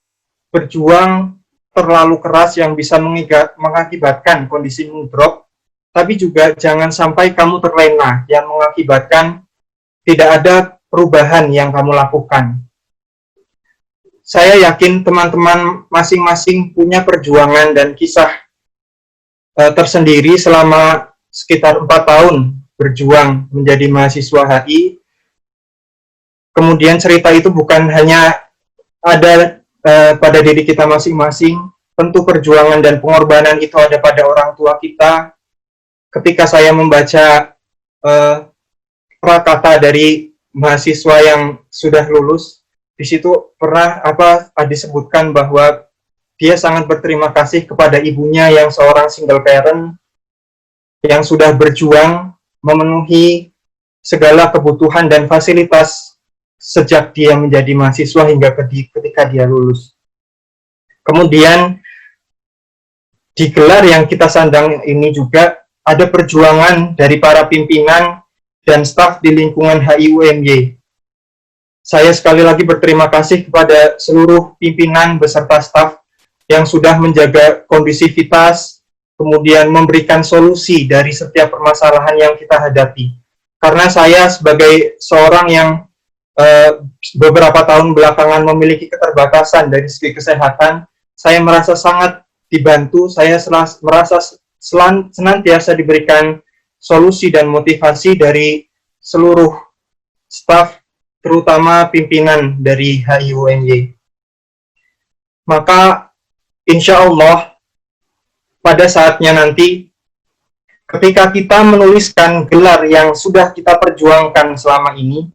berjuang terlalu keras yang bisa mengakibatkan kondisimu drop, tapi juga jangan sampai kamu terlena yang mengakibatkan tidak ada perubahan yang kamu lakukan. Saya yakin teman-teman masing-masing punya perjuangan dan kisah tersendiri selama sekitar 4 tahun berjuang menjadi mahasiswa HI. Kemudian cerita itu bukan hanya ada pada diri kita masing-masing, tentu perjuangan dan pengorbanan itu ada pada orang tua kita. Ketika saya membaca prakata dari mahasiswa yang sudah lulus, di situ pernah disebutkan bahwa dia sangat berterima kasih kepada ibunya yang seorang single parent yang sudah berjuang memenuhi segala kebutuhan dan fasilitas sejak dia menjadi mahasiswa hingga ketika dia lulus. Kemudian di gelar yang kita sandang ini juga ada perjuangan dari para pimpinan dan staf di lingkungan HIUNY. Saya sekali lagi berterima kasih kepada seluruh pimpinan beserta staf yang sudah menjaga kondisivitas, kemudian memberikan solusi dari setiap permasalahan yang kita hadapi. Karena saya sebagai seorang yang beberapa tahun belakangan memiliki keterbatasan dari segi kesehatan, saya merasa sangat dibantu, saya merasa senantiasa diberikan solusi dan motivasi dari seluruh staf, terutama pimpinan dari HIUNY. Maka insya Allah pada saatnya nanti ketika kita menuliskan gelar yang sudah kita perjuangkan selama ini,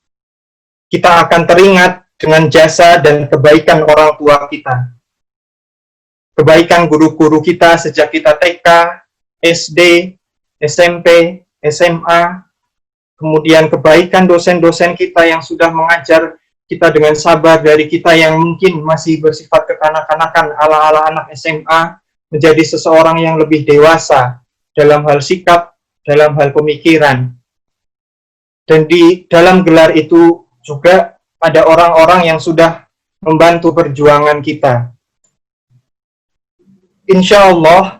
kita akan teringat dengan jasa dan kebaikan orang tua kita. Kebaikan guru-guru kita sejak kita TK, SD, SMP, SMA, kemudian kebaikan dosen-dosen kita yang sudah mengajar kita dengan sabar, dari kita yang mungkin masih bersifat kekanak-kanakan ala-ala anak SMA, menjadi seseorang yang lebih dewasa dalam hal sikap, dalam hal pemikiran. Dan di dalam gelar itu juga ada orang-orang yang sudah membantu perjuangan kita. Insya Allah,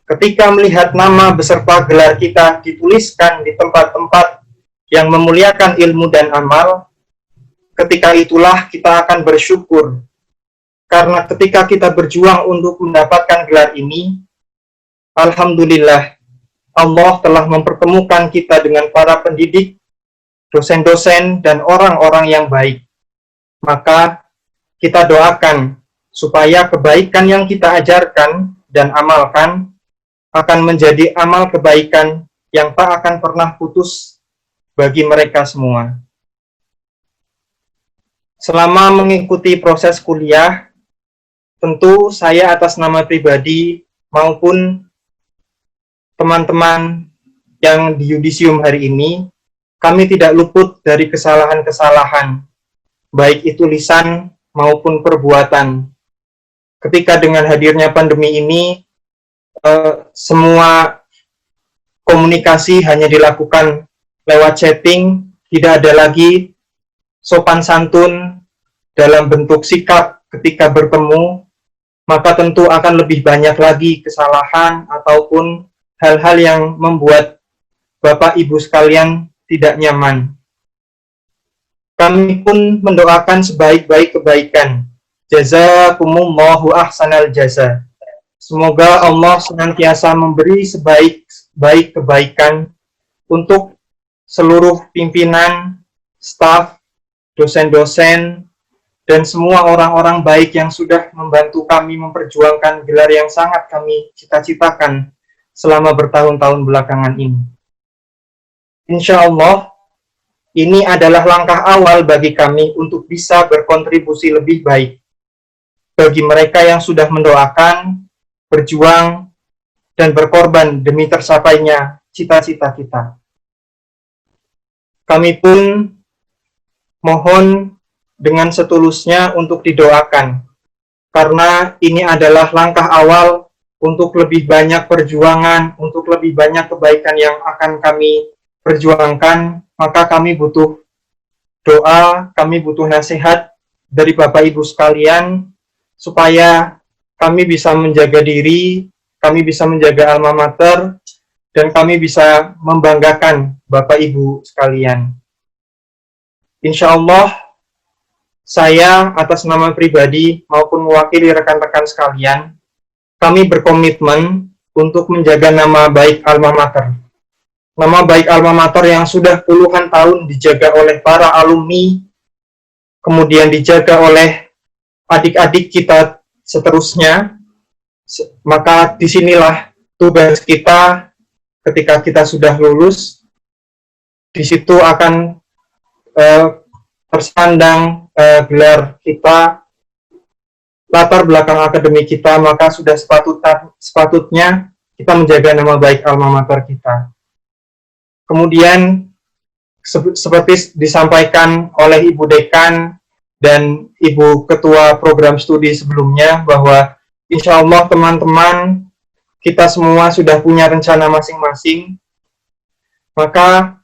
ketika melihat nama beserta gelar kita dituliskan di tempat-tempat yang memuliakan ilmu dan amal, ketika itulah kita akan bersyukur. Karena ketika kita berjuang untuk mendapatkan gelar ini, alhamdulillah, Allah telah mempertemukan kita dengan para pendidik, dosen-dosen, dan orang-orang yang baik. Maka kita doakan supaya kebaikan yang kita ajarkan dan amalkan akan menjadi amal kebaikan yang tak akan pernah putus bagi mereka semua. Selama mengikuti proses kuliah, tentu saya atas nama pribadi maupun teman-teman yang di Yudisium hari ini, kami tidak luput dari kesalahan-kesalahan, baik itu lisan maupun perbuatan. Ketika dengan hadirnya pandemi ini, semua komunikasi hanya dilakukan lewat chatting, tidak ada lagi sopan santun dalam bentuk sikap ketika bertemu, maka tentu akan lebih banyak lagi kesalahan ataupun hal-hal yang membuat Bapak Ibu sekalian tidak nyaman. Kami pun mendoakan sebaik-baik kebaikan. Jazakumullahu ahsanal jaza. Semoga Allah senantiasa memberi sebaik-baik kebaikan untuk seluruh pimpinan, staf, dosen-dosen, dan semua orang-orang baik yang sudah membantu kami memperjuangkan gelar yang sangat kami cita-citakan selama bertahun-tahun belakangan ini. Insya Allah, ini adalah langkah awal bagi kami untuk bisa berkontribusi lebih baik. Bagi mereka yang sudah mendoakan, berjuang, dan berkorban demi tersapainya cita-cita kita. Kami pun mohon dengan setulusnya untuk didoakan, karena ini adalah langkah awal untuk lebih banyak perjuangan, untuk lebih banyak kebaikan yang akan kami perjuangkan. Maka kami butuh doa, kami butuh nasihat dari Bapak Ibu sekalian, supaya kami bisa menjaga diri, kami bisa menjaga alma mater, dan kami bisa membanggakan Bapak Ibu sekalian. Insya Allah, saya atas nama pribadi maupun mewakili rekan-rekan sekalian, kami berkomitmen untuk menjaga nama baik alma mater. Nama baik alma mater yang sudah puluhan tahun dijaga oleh para alumni, kemudian dijaga oleh adik-adik kita seterusnya. Maka disinilah tugas kita ketika kita sudah lulus, di situ akan tersandang gelar kita, latar belakang akademik kita, maka sudah sepatutnya kita menjaga nama baik alma mater kita. Kemudian seperti disampaikan oleh Ibu Dekan dan Ibu Ketua Program Studi sebelumnya, bahwa insya Allah teman-teman kita semua sudah punya rencana masing-masing, maka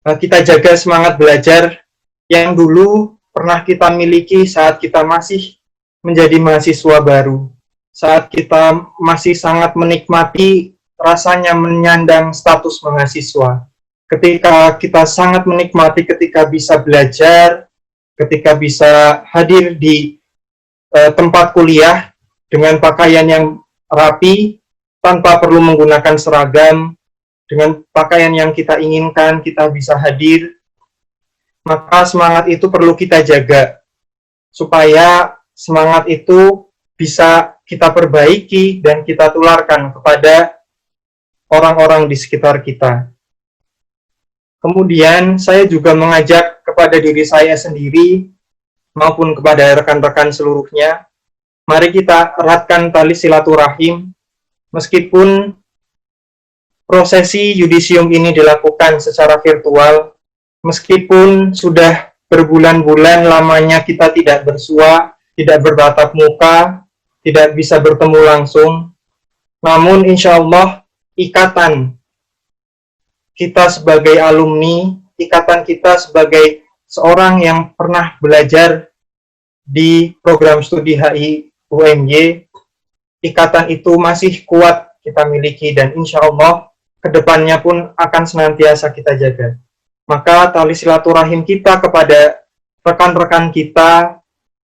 kita jaga semangat belajar yang dulu pernah kita miliki saat kita masih menjadi mahasiswa baru. saat kita masih sangat menikmati rasanya menyandang status mahasiswa. Ketika kita sangat menikmati ketika bisa belajar, ketika bisa hadir di tempat kuliah dengan pakaian yang rapi, tanpa perlu menggunakan seragam, dengan pakaian yang kita inginkan, kita bisa hadir, maka semangat itu perlu kita jaga, supaya semangat itu bisa kita perbaiki dan kita tularkan kepada orang-orang di sekitar kita. Kemudian saya juga mengajak kepada diri saya sendiri maupun kepada rekan-rekan seluruhnya, mari kita eratkan tali silaturahim, meskipun prosesi yudisium ini dilakukan secara virtual, meskipun sudah berbulan-bulan lamanya kita tidak bersua, tidak bertatap muka, tidak bisa bertemu langsung, namun insya Allah ikatan kita sebagai alumni, ikatan kita sebagai seorang yang pernah belajar di program studi HI UMY, ikatan itu masih kuat kita miliki dan insya Allah kedepannya pun akan senantiasa kita jaga. Maka tali silaturahim kita kepada rekan-rekan kita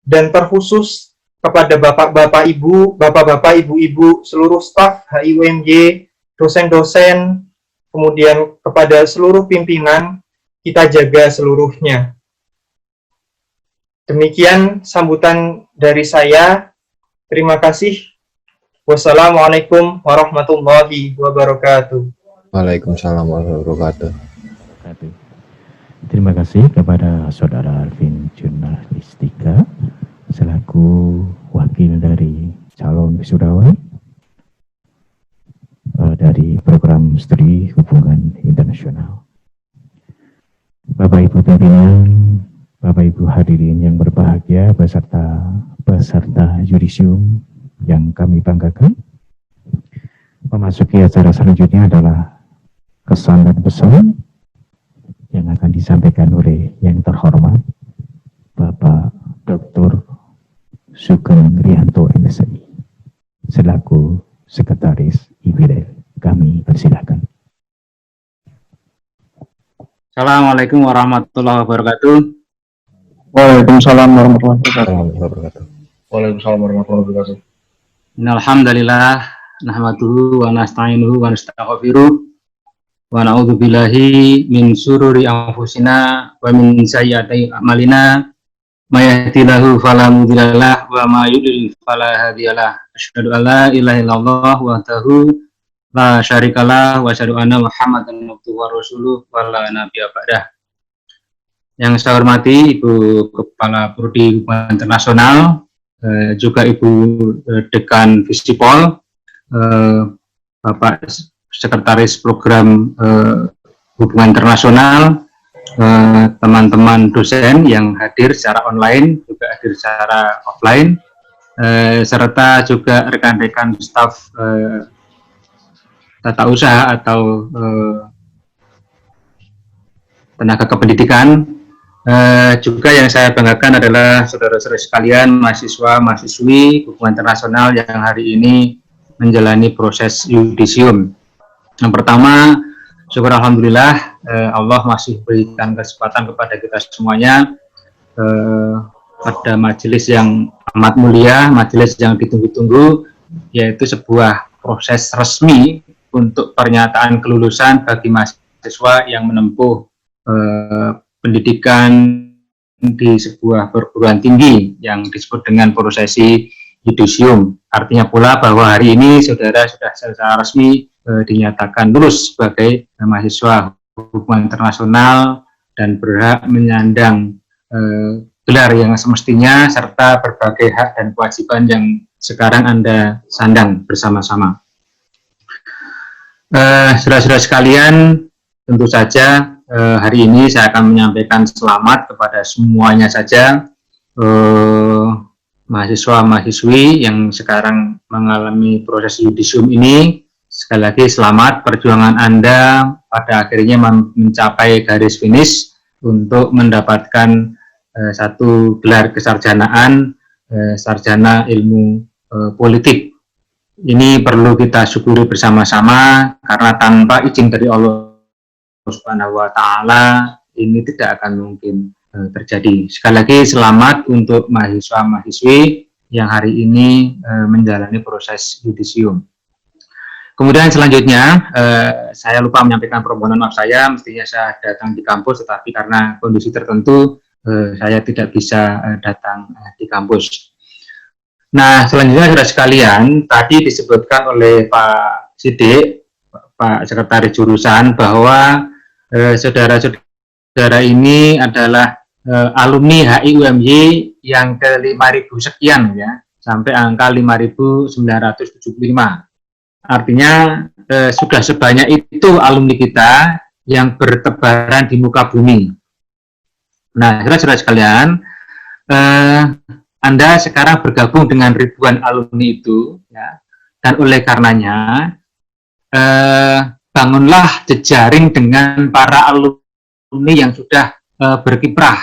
dan terkhusus kepada bapak-bapak, ibu-ibu, seluruh staf HI UMY, dosen-dosen, kemudian kepada seluruh pimpinan, kita jaga seluruhnya. Demikian sambutan dari saya. Terima kasih. Wassalamualaikum warahmatullahi wabarakatuh. Waalaikumsalam warahmatullahi wabarakatuh. Terima kasih kepada Saudara Alvin Jurnalistika selaku wakil dari calon wisudawan dari program studi hubungan internasional. Bapak Ibu pimpinan, Bapak Ibu hadirin yang berbahagia beserta peserta yudisium yang kami banggakan, memasuki acara selanjutnya adalah kesan dan pesan yang akan disampaikan oleh yang terhormat Bapak Dr. Sugeng Rianto MSI selaku Sekretaris IPDL. Kami persilakan. Assalamualaikum warahmatullahi wabarakatuh. Waalaikumsalam warahmatullahi wabarakatuh. Waalaikumsalam warahmatullahi wabarakatuh. Innalhamdulillah nahmaduhu wa nasta'inuhu wa nastaghfiruh wa na'udzu billahi min syururi anfusina wa min sayyiati a'malina may yahdihillahu fala mudhillalah wa may yudlil fala hadiyalah. Asyhadu an la ilaha illallah wahdahu la syarikalah wa asyhadu anna Muhammadan abduhu wa rasuluh wa la nabiyya ba'dah. Yang saya hormati Ibu Kepala Prodi Hubungan Internasional, juga Ibu Dekan Visipol, Bapak Sekretaris Program Hubungan Internasional, teman-teman dosen yang hadir secara online, juga hadir secara offline, serta juga rekan-rekan staf tata usaha atau tenaga kependidikan. Juga yang saya banggakan adalah saudara-saudara sekalian, mahasiswa-mahasiswi hubungan internasional yang hari ini menjalani proses yudisium. Yang pertama, syukur alhamdulillah Allah masih berikan kesempatan kepada kita semuanya pada majelis yang amat mulia, majelis yang ditunggu-tunggu, yaitu sebuah proses resmi untuk pernyataan kelulusan bagi mahasiswa yang menempuh pendidikan di sebuah perguruan tinggi yang disebut dengan prosesi yudisium. Artinya pula bahwa hari ini saudara sudah secara resmi dinyatakan lulus sebagai mahasiswa hubungan internasional dan berhak menyandang gelar yang semestinya serta berbagai hak dan kewajiban yang sekarang Anda sandang bersama-sama. Saudara-saudara sekalian, tentu saja hari ini saya akan menyampaikan selamat kepada semuanya saja mahasiswa-mahasiswi yang sekarang mengalami proses yudisium ini. Sekali lagi selamat, perjuangan Anda pada akhirnya mencapai garis finish untuk mendapatkan satu gelar kesarjanaan, sarjana ilmu politik. Ini perlu kita syukuri bersama-sama, karena tanpa izin dari Allah Subhanahu wa Ta'ala ini tidak akan mungkin terjadi. Sekali lagi selamat untuk mahasiswa-mahasiswi yang hari ini menjalani proses yudisium. Kemudian selanjutnya, saya lupa menyampaikan permohonan maaf saya, mestinya saya datang di kampus, tetapi karena kondisi tertentu, saya tidak bisa datang di kampus. Nah, selanjutnya saudara sekalian, tadi disebutkan oleh Pak Sidik, Pak Sekretaris Jurusan, bahwa saudara-saudara ini adalah alumni HI UMY yang ke 5.000 sekian ya, sampai angka 5.975. Artinya sudah sebanyak itu alumni kita yang bertebaran di muka bumi. Nah, saudara-saudara sekalian, Anda sekarang bergabung dengan ribuan alumni itu, ya, dan oleh karenanya bangunlah jejaring dengan para alumni yang sudah berkiprah.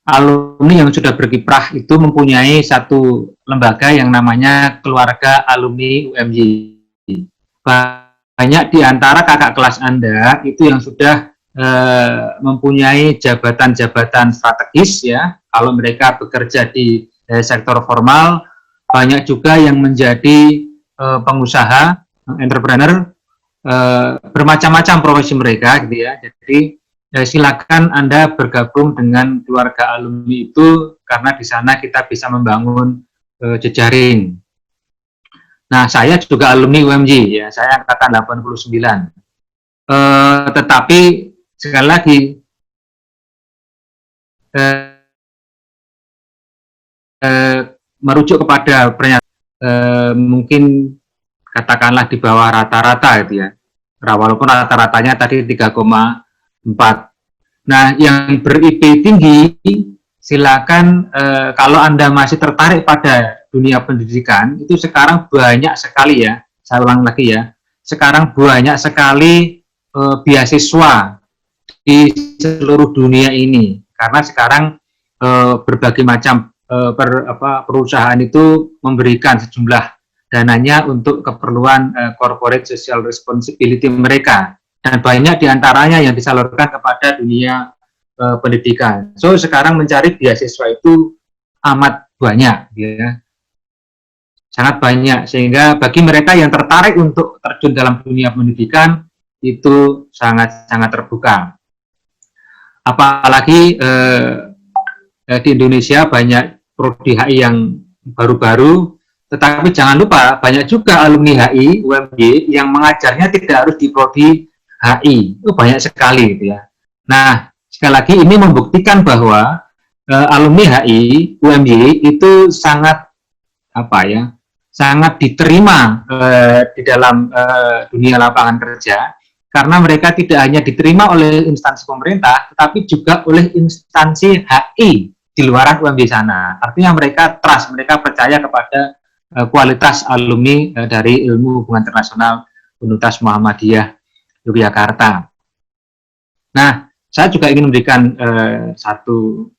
Alumni yang sudah berkiprah itu mempunyai satu lembaga yang namanya Keluarga Alumni UMY. Banyak di antara kakak kelas Anda itu yang sudah mempunyai jabatan-jabatan strategis ya, kalau mereka bekerja di sektor formal. Banyak juga yang menjadi pengusaha, entrepreneur, bermacam-macam profesi mereka gitu ya. Jadi silakan Anda bergabung dengan keluarga alumni itu, karena di sana kita bisa membangun jejaring. Nah, saya juga alumni UMY ya, saya angkatan 89. Tetapi sekali lagi merujuk kepada pernyataan mungkin katakanlah di bawah rata-rata gitu ya. Walaupun rata-ratanya tadi 3,4. Nah, yang ber-IP tinggi silakan kalau Anda masih tertarik pada dunia pendidikan, itu sekarang banyak sekali ya, saya ulang lagi ya, sekarang banyak sekali beasiswa di seluruh dunia ini, karena sekarang berbagai macam perusahaan itu memberikan sejumlah dananya untuk keperluan corporate social responsibility mereka, dan banyak diantaranya yang disalurkan kepada dunia pendidikan. So sekarang mencari beasiswa itu amat banyak ya, sangat banyak, sehingga bagi mereka yang tertarik untuk terjun dalam dunia pendidikan itu sangat-sangat terbuka. Apalagi di Indonesia banyak prodi HI yang baru-baru, tetapi jangan lupa banyak juga alumni HI UMY yang mengajarnya tidak harus di prodi HI, itu banyak sekali gitu ya. Nah, sekali lagi ini membuktikan bahwa alumni HI UMY itu sangat sangat diterima di dalam dunia lapangan kerja, karena mereka tidak hanya diterima oleh instansi pemerintah, tetapi juga oleh instansi HI di luar UMY sana. Artinya mereka trust, mereka percaya kepada kualitas alumni dari Ilmu Hubungan Internasional Universitas Muhammadiyah Yogyakarta. Nah, saya juga ingin memberikan satu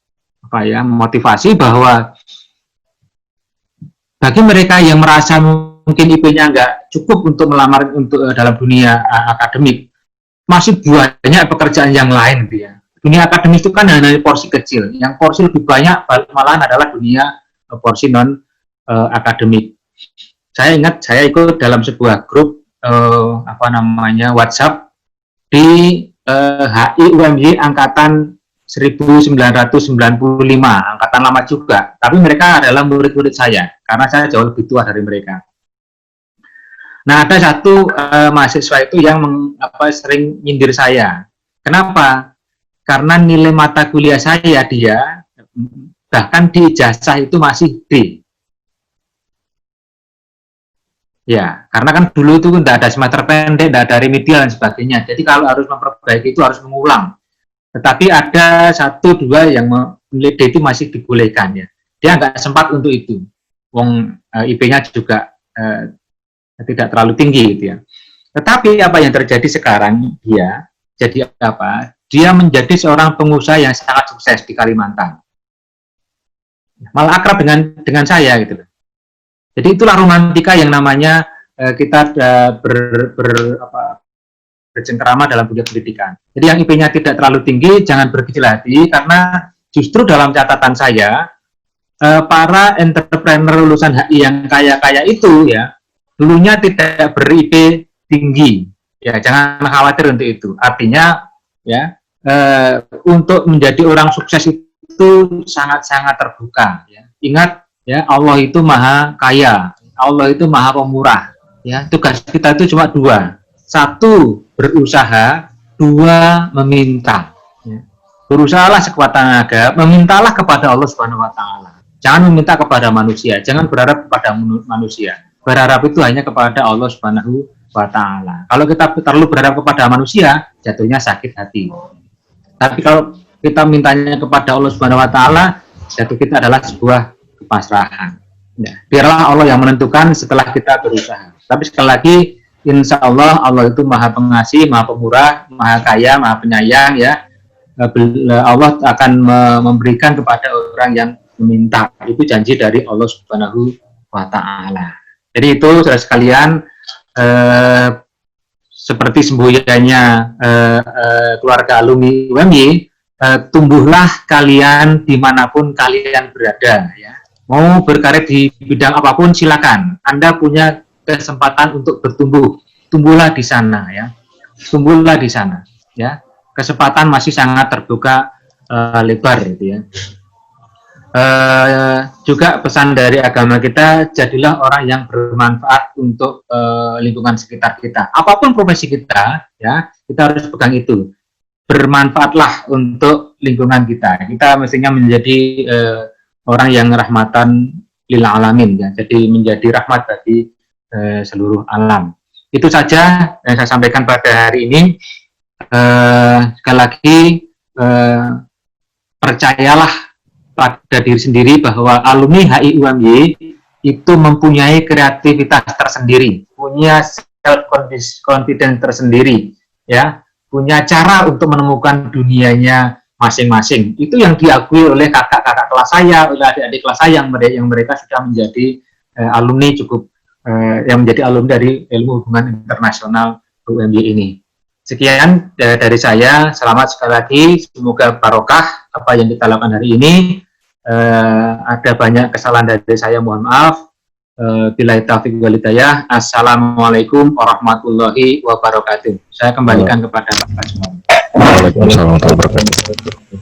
motivasi bahwa bagi mereka yang merasa mungkin IP-nya nggak cukup untuk melamar untuk dalam dunia akademik, masih banyak pekerjaan yang lain gitu ya. Dunia akademik itu kan hanya porsi kecil, yang porsi lebih banyak malahan adalah dunia porsi non akademik. Saya ingat saya ikut dalam sebuah grup WhatsApp di HI UMY angkatan 1995, angkatan lama juga, tapi mereka adalah murid-murid saya, karena saya jauh lebih tua dari mereka. Nah, ada satu mahasiswa itu yang sering nyindir saya. Kenapa? Karena nilai mata kuliah saya, dia bahkan di ijazah itu masih D. Ya, karena kan dulu itu tidak ada semester pendek, tidak ada remedial dan sebagainya. Jadi kalau harus memperbaiki itu harus mengulang. Tetapi ada 1-2 yang nilai D itu masih dibolehkan ya. Dia nggak sempat untuk itu. Wong IP-nya juga tidak terlalu tinggi gitu ya. Tetapi apa yang terjadi sekarang, dia jadi apa? Dia menjadi seorang pengusaha yang sangat sukses di Kalimantan. Malah akrab dengan saya gitu. Jadi itulah romantika yang namanya kita bercengkerama dalam dunia pendidikan. Jadi yang IP-nya tidak terlalu tinggi, jangan berkecil hati, karena justru dalam catatan saya, para entrepreneur lulusan HI yang kaya-kaya itu ya, dulunya tidak ber-IP tinggi. Ya, jangan khawatir untuk itu. Artinya, ya, untuk menjadi orang sukses itu sangat-sangat terbuka. Ya. Ingat, ya, Allah itu maha kaya, Allah itu maha pemurah. Ya, tugas kita itu cuma dua. Satu, berusaha. Dua, meminta. Ya. Berusahalah sekuat tenaga, memintalah kepada Allah Subhanahu wa Ta'ala. Jangan meminta kepada manusia, jangan berharap kepada manusia. Berharap itu hanya kepada Allah Subhanahu wa Ta'ala. Kalau kita terlalu berharap kepada manusia, jatuhnya sakit hati. Tapi kalau kita mintanya kepada Allah Subhanahu wa Ta'ala, jatuh kita adalah sebuah kepasrahan. Ya, biarlah Allah yang menentukan setelah kita berusaha. Tapi sekali lagi, insya Allah, Allah itu maha pengasih, maha pemurah, maha kaya, maha penyayang. Ya, Allah akan memberikan kepada orang yang meminta. Itu janji dari Allah Subhanahu wa Ta'ala. Jadi itu saudara sekalian, seperti semboyannya keluarga alumni UMY, tumbuhlah kalian dimanapun kalian berada. Ya. Mau berkarir di bidang apapun silakan. Anda punya kesempatan untuk bertumbuh. Tumbuhlah di sana. Ya. Tumbuhlah di sana. Ya. Kesempatan masih sangat terbuka lebar. Gitu ya. Juga pesan dari agama kita, jadilah orang yang bermanfaat untuk lingkungan sekitar kita. Apapun profesi kita, ya, kita harus pegang itu. Bermanfaatlah untuk lingkungan kita. Kita mestinya menjadi orang yang rahmatan lil alamin, ya. Jadi menjadi rahmat bagi seluruh alam. Itu saja yang saya sampaikan pada hari ini. Sekali lagi, percayalah pada diri sendiri bahwa alumni HI UMY itu mempunyai kreativitas tersendiri, punya self confidence tersendiri, ya, punya cara untuk menemukan dunianya masing-masing. Itu yang diakui oleh kakak-kakak kelas saya, oleh adik-adik kelas saya yang mereka sudah menjadi alumni cukup yang menjadi alumni dari ilmu hubungan internasional UMY ini. Sekian dari saya, selamat sekali lagi, semoga barokah apa yang kita lakukan hari ini. Ada banyak kesalahan dari saya, mohon maaf. Billahi taufiq wal hidayah. Assalamualaikum warahmatullahi wabarakatuh. Saya kembalikan kepada Bapak semua. Waalaikumsalam warahmatullahi wabarakatuh.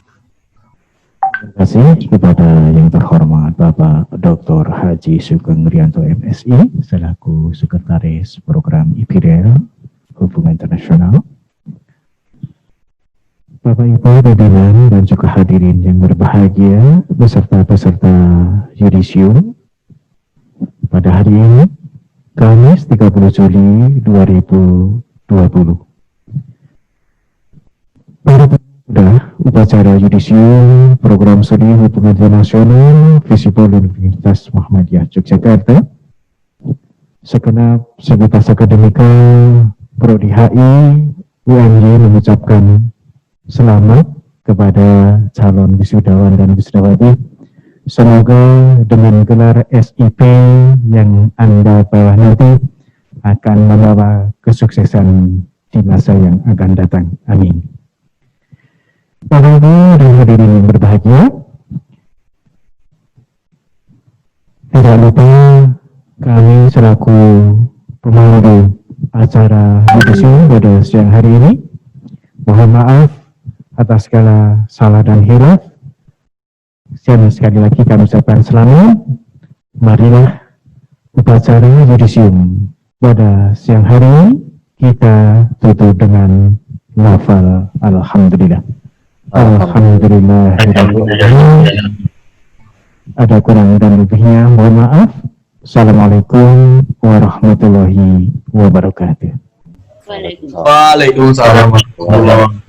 Terima kasih kepada yang terhormat Bapak Dr. Haji Sugeng Rianto MSI selaku Sekretaris Program IPDL Hubungan Internasional. Bapak Ibu pimpinan dan juga hadirin yang berbahagia beserta peserta yudisium, pada hari ini Kamis 30 Juli 2020. Para peserta upacara yudisium program studi hubungan internasional Visipol Universitas Muhammadiyah Yogyakarta, segenap sivitas akademika Prodi HI UMY mengucapkan selamat kepada calon wisudawan dan wisudawati. Semoga dengan gelar SIP yang Anda bawa nanti akan membawa kesuksesan di masa yang akan datang. Amin. Bapak Ibu dan hadirin yang berbahagia, tidak lupa kami selaku pemandu acara yudisium pada siang hari ini, mohon maaf atas segala salah dan hilaf. Sekali lagi kami ucapkan selamat. Marilah upacara yudisium pada siang hari ini kita tutup dengan lafal Alhamdulillah. Alhamdulillah. Ada kurang dan lebihnya, mohon maaf. Assalamualaikum warahmatullahi wabarakatuh. Waalaikumsalam. Waalaikumsalam warahmatullahi wabarakatuh.